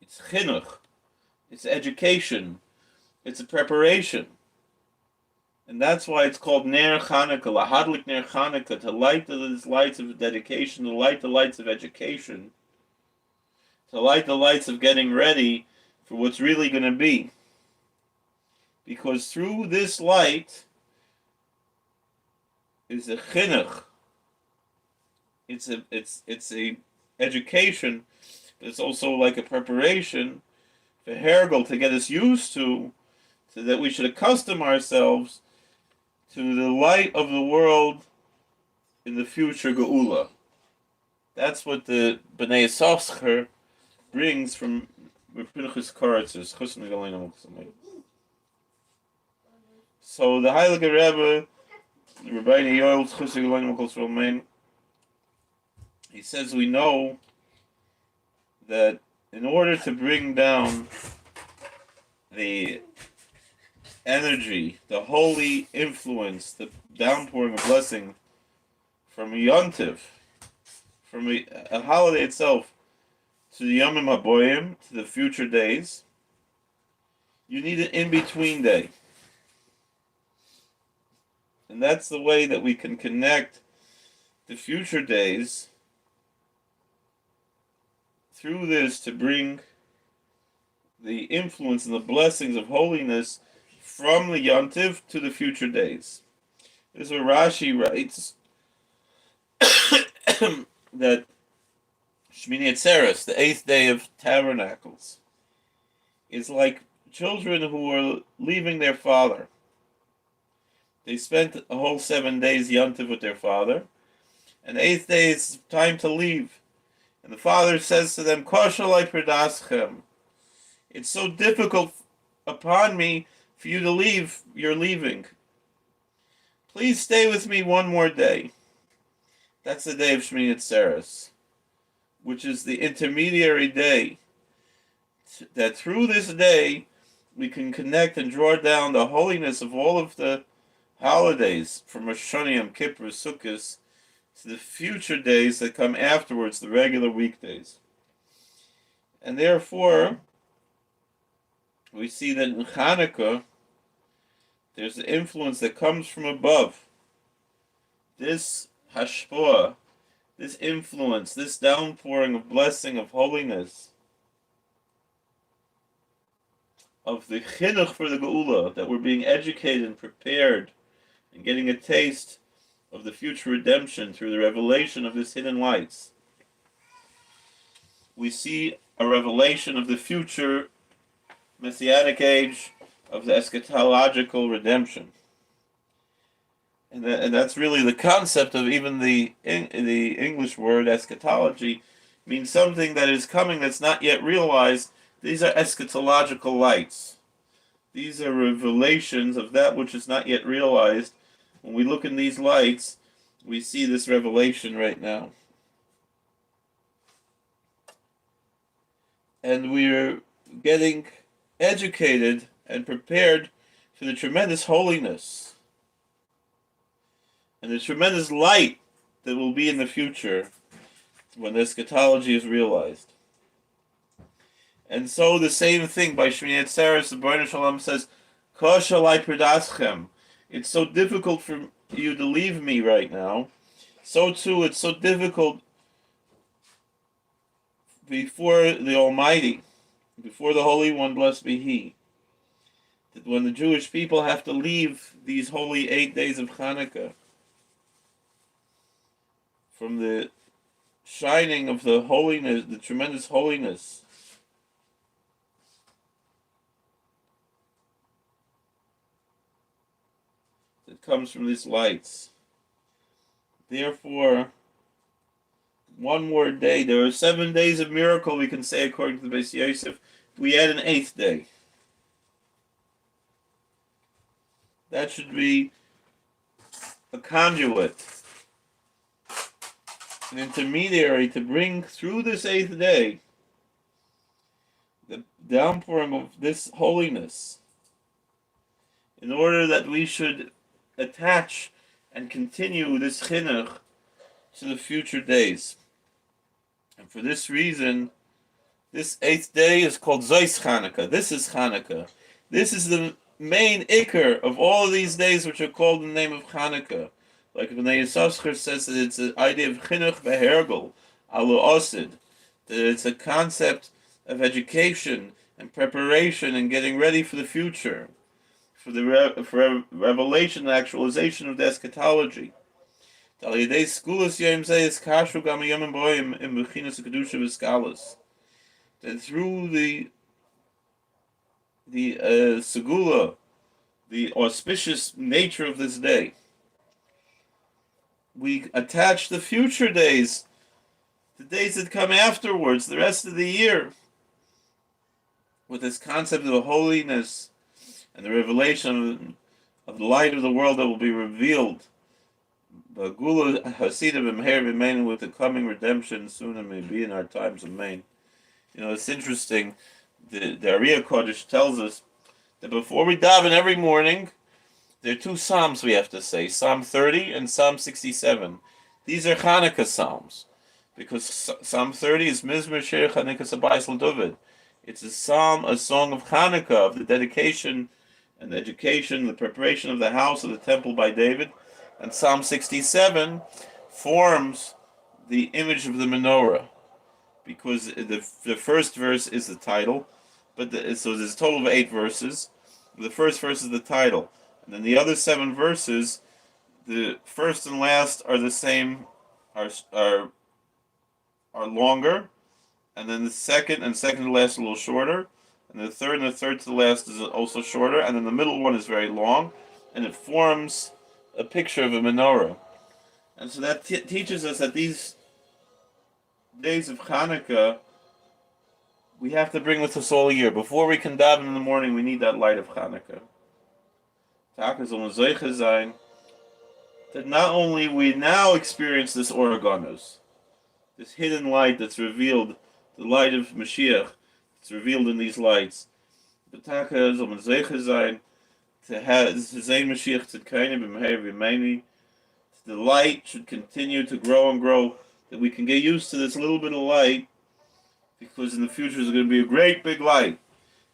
It's chinuch. It's education. It's a preparation. And that's why it's called Ner Chanukah, Lahadlik Ner Chanukah, to light these lights of dedication, to light the lights of education, to light the lights of getting ready for what's really going to be. Because through this light is a chinuch. It's a education, but it's also like a preparation for Hergel, to get us used to, so that we should accustom ourselves to the light of the world in the future Geula. That's what the Bnei Yisachar brings from Pinchas Koretz's Chusn Galena. So the Heilige Rebbe, Rabbi Yoel's Chusn Galena, he says we know that in order to bring down the energy, the holy influence, the downpouring of blessing from a yontiv, from a holiday itself, to the Yomim HaBoyim, to the future days, you need an in-between day. And that's the way that we can connect the future days through this to bring the influence and the blessings of holiness from the Yontiv to the future days. This is what Rashi writes that Shmini Atzeres, the 8th day of Tabernacles, is like children who are leaving their father. They spent a whole 7 days Yontiv with their father, and the 8th day is time to leave. And the father says to them, Koshalai Perdaschem. It's so difficult upon me for you to leave. You're leaving. Please stay with me one more day. That's the day of Shmini Atzeres, which is the intermediary day. That through this day, we can connect and draw down the holiness of all of the holidays, from Rosh Hashanah, Yom Kippur, Sukkot, to the future days that come afterwards, the regular weekdays. And therefore, we see that in Chanukkah, there's the influence that comes from above. This hashpah, this influence, this downpouring of blessing, of holiness, of the chinuch for the geula, that we're being educated and prepared and getting a taste of the future redemption through the revelation of this hidden lights. We see a revelation of the future messianic age, of the eschatological redemption. And that's really the concept of even the English word eschatology, means something that is coming that's not yet realized. These are eschatological lights. These are revelations of that which is not yet realized. When we look in these lights, we see this revelation right now. And we're getting educated and prepared for the tremendous holiness and the tremendous light that will be in the future when eschatology is realized. And so the same thing by Shmini Atzeres, the B'nai Shalom says, Koshalai Perdaschem. It's so difficult for you to leave me right now. So too, it's so difficult before the Almighty, before the Holy One, blessed be He, that when the Jewish people have to leave these holy 8 days of Chanukkah, from the shining of the holiness, the tremendous holiness that comes from these lights. Therefore, one more day. There are 7 days of miracle, we can say, according to the Beis Yosef. We add an 8th day. That should be a conduit, an intermediary to bring through this 8th day the downpouring of this holiness, in order that we should attach and continue this chinuch to the future days. And for this reason, this 8th day is called Zois Chanukah. This is Chanukah. This is the main ikar of all of these days which are called in the name of Chanukah. Like B'nai Yisachar says that it's an idea of chinuch behergel, alu osid, that it's a concept of education and preparation and getting ready for the future, for the revelation and actualization of the eschatology. That through the segula, the auspicious nature of this day, we attach the future days, the days that come afterwards, the rest of the year, with this concept of holiness and the revelation of the light of the world that will be revealed. With the coming redemption soon, and maybe in our times of Maine. You know, it's interesting. The Ariya Kodesh tells us that before we daven every morning, there are 2 psalms we have to say, Psalm 30 and Psalm 67. These are Chanukah psalms, because Psalm 30 is Mizmor Shir Chanukah Sabayis L'David. It's a song of Chanukah, of the dedication and the education, the preparation of the house of the temple by David. And Psalm 67 forms the image of the menorah, because the first verse is the title, so there's a total of 8 verses. The first verse is the title, and then the other 7 verses, the first and last are the same, are longer, and then the second to last is a little shorter, and the third to the last is also shorter, and then the middle one is very long, and it forms a picture of a menorah. And so that teaches us that these days of Hanukkah, we have to bring with us all year. Before we can daven in the morning, we need that light of Hanukkah. That not only we now experience this Oreganos, this hidden light that's revealed, the light of Mashiach, it's revealed in these lights. But to have Zayn Mashiach Tzidkayne b'meher v'meini, the light should continue to grow and grow, that we can get used to this little bit of light, because in the future there's going to be a great big light,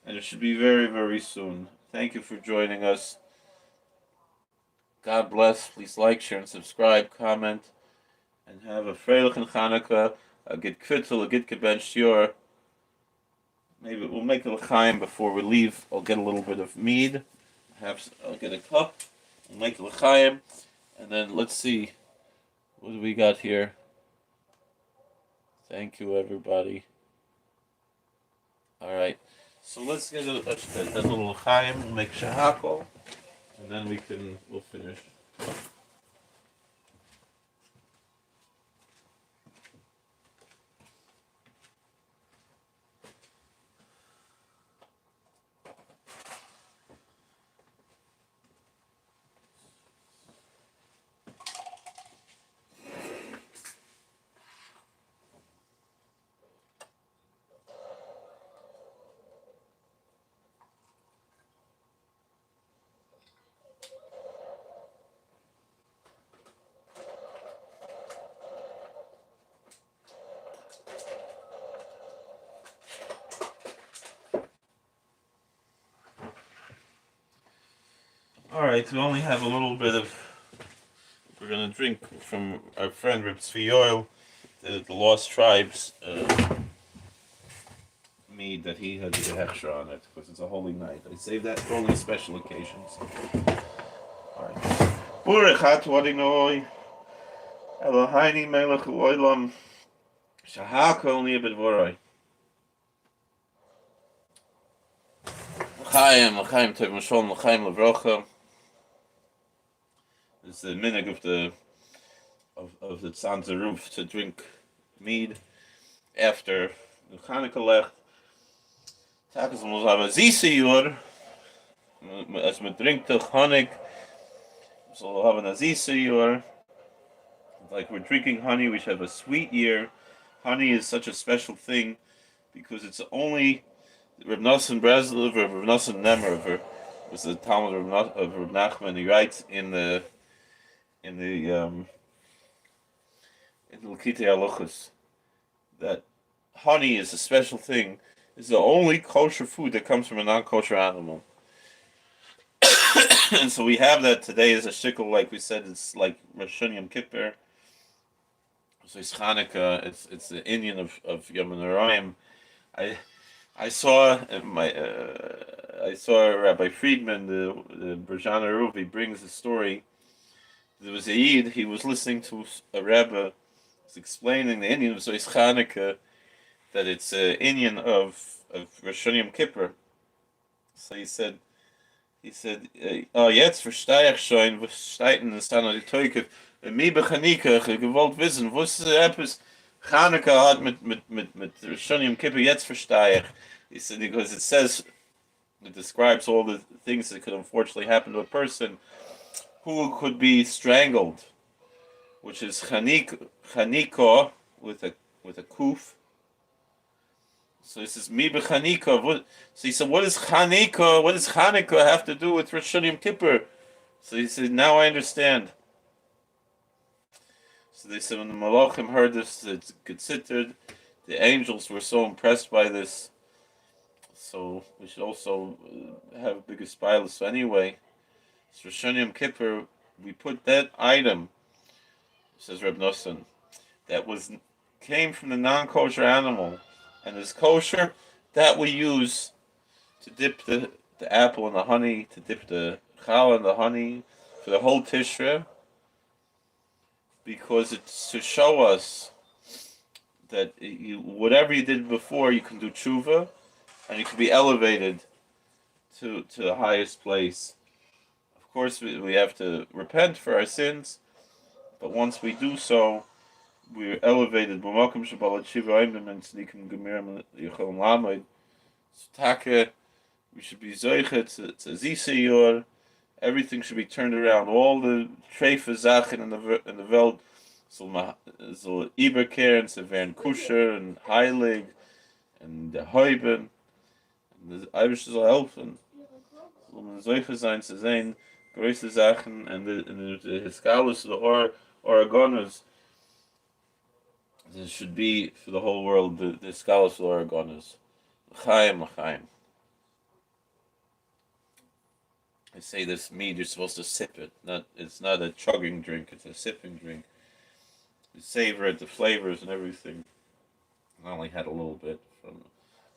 and it should be very, very soon. Thank you for joining us. God bless. Please like, share, and subscribe, comment, and have a Freilich and Chanukah, a good Kvittel, a good Keben Shior. Maybe we'll make a l'chaim before we leave. I'll get a little bit of mead. I'll get a cup. We'll make a l'chaim, and then let's see what do we got here. Thank you, everybody. All right, so let's get a little l'chaim. We'll make shahakol, and then we'll finish. All right, we only have a little bit of. We're gonna drink from our friend Reb Tzvi Yoel, the Lost Tribes mead that he had the hechsher on it, because it's a holy night. I save that for only special occasions. All right. Burech Adonai Eloheinu Melech Haolam Shahakol Niyeh B'dvoroi. L'chaim Tov Mishol L'chaim L'vrocha. It's the minhag of the Tzanzer roof to drink mead after the Chanukah lech. Takas muss aber zise yor, as we drink the Hanukkah, so have a zise yor. Like we're drinking honey, we should have a sweet year. Honey is such a special thing because it's only Reb Nosson Breslov, Reb Nosson Nemer, was the Talmud of Reb Nachman. He writes in the L'kitei Halakhos that honey is a special thing. It's the only kosher food that comes from a non-kosher animal. And so we have that today as a shikul, like we said, it's like Rosh Hashanah Yom Kippur. So it's Chanukah, it's the Indian of Yom Noraim. I saw Rabbi Friedman, the Berjan Aruv, he brings a story. There was a Yid, he was listening to a Rebbe, was explaining the Indian of Zois Chanukah, that it's an Indian of Rosh Hashanah Yom Kippur. So he said, oh, jetzt verstehe ich schon, was steht in der Standard Teuke, mir bei Chanukah, gewollt wissen, was etwas Chanukah hat mit Rosh Hashanah Yom Kippur, jetzt verstehe ich. He said, because it describes all the things that could unfortunately happen to a person who could be strangled, which is Chanukah with a kuf. So he says, Mi b'Chanukah. So he said, what does Chanukah have to do with Rosh Hashanah Yom Kippur? So he said, now I understand. So they said, when the Malachim heard this, it's considered, the angels were so impressed by this. So we should also have bigger spilas. So anyway, so Rosh Hashanah Yom Kippur, we put that item, says Reb Nosson, that came from the non-kosher animal and is kosher, that we use to dip the apple in the honey, to dip the challah in the honey for the whole Tishra, because it's to show us that whatever you did before, you can do tshuva, and you can be elevated to the highest place. Of course, we have to repent for our sins, but once we do so, we're elevated. We should be zoichet to ziseyor. Everything should be turned around. All the treife zachen in the world, so Iberkehr and Severn Kusher and Heilig and the Heuben and the Irish soll helfen. Solche sein zu sehen, größte Sachen and the Hiskalus, the Oregoners. This should be for the whole world, the Hiskalus, the Oregoners. L'chaim, l'chaim. I say this mead, you're supposed to sip it. It's not a chugging drink, it's a sipping drink. You savor it, the flavors and everything. I only had a little bit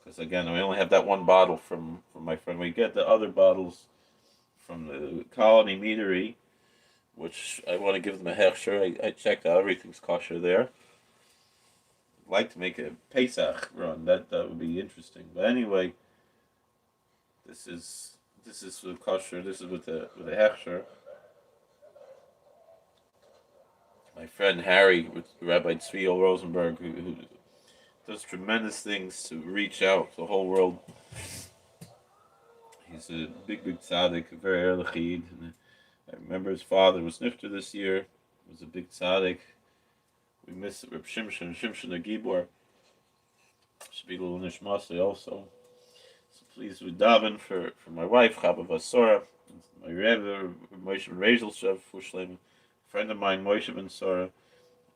because again, we only have that one bottle from my friend. We get the other bottles from the Colony Meadery, which I want to give them a hechsher. I checked out, everything's kosher there. I'd like to make a Pesach run, that would be interesting. But anyway, this is with kosher, this is with the hechsher. My friend Harry, with Rabbi Tzvi Rosenberg, who does tremendous things to reach out to the whole world. He's a big tzaddik, a very early chid. And I remember his father was nifter this year. He was a big tzaddik. We miss Reb Shimshon the Gibor. Should be a little nishmasli also. So please, we daven for my wife, Chaba Vasora, my Rebbe, Moshe Ben Rezel Fushleim. Friend of mine, Moshe Ben Sora,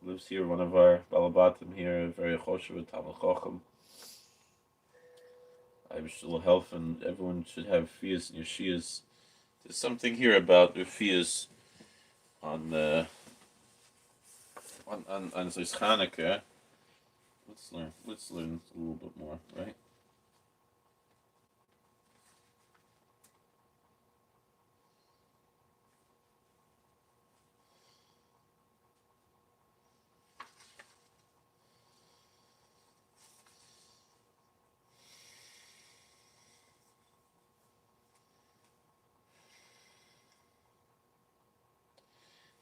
lives here, one of our balabatim here, very choshev, Talmud Chochem. I wish a little health, and everyone should have fiyas and yeshiyas. There's something here about the fiyas on Zos Chanukkah. Let's learn a little bit more, right?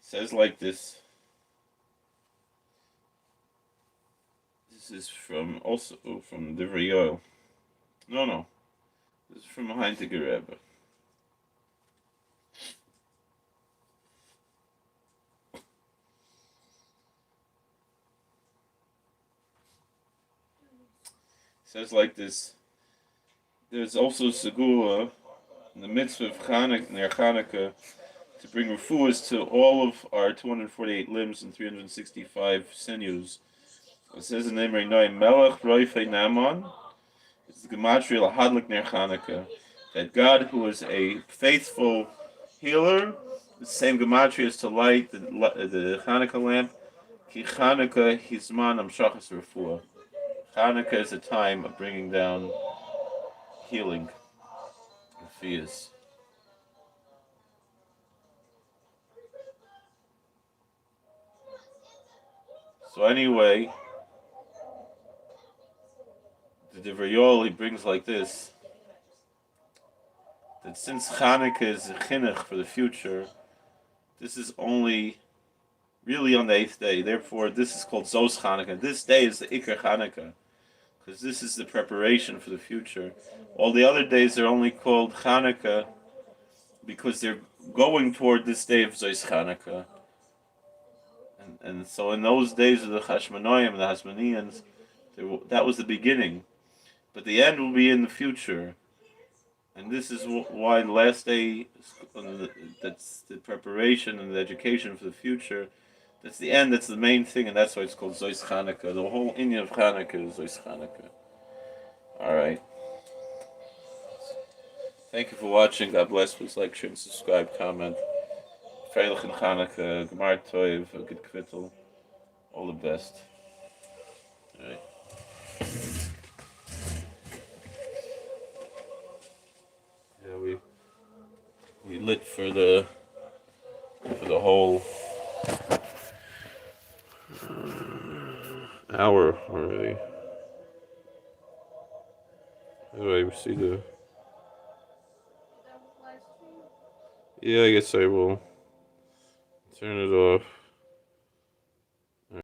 Says like this. This is from the Riyol. No. This is from Heintiger Rebbe. Says like this. There's also Segula in the mitzvah of Chanukah to bring refuahs to all of our 248 limbs and 365 sinews. It says in the name of Melech Roifei Naman. It's the gematria Lahadlik Ner Chanukah. That God, who is a faithful healer, the same gematria is to light the Chanukah lamp. Ki Chanukah Hizman Amshachas Refuah. Chanukah is a time of bringing down healing, refuahs. So anyway, the Divrayol, he brings like this, that since Chanukah is a chinuch for the future, this is only really on the 8th day. Therefore, this is called Zos Chanukah. This day is the Ikar Chanukah, because this is the preparation for the future. All the other days are only called Chanukah because they're going toward this day of Zos Chanukah. And so in those days of the Chashmonoim and the Hasmoneans, that was the beginning. But the end will be in the future. And this is why the last day, that's the preparation and the education for the future. That's the end, that's the main thing, and that's why it's called Zos Chanukah. The whole inyan of Chanukah is Zos Chanukah. Alright. Thank you for watching. God bless. Please like, share, and subscribe, comment. Freilich in Chanukkah, Gemar Toiv, good kvittel, all the best. All right. Yeah, we lit for the whole hour already. Anyway, we see the. Yeah, I guess I will turn it off.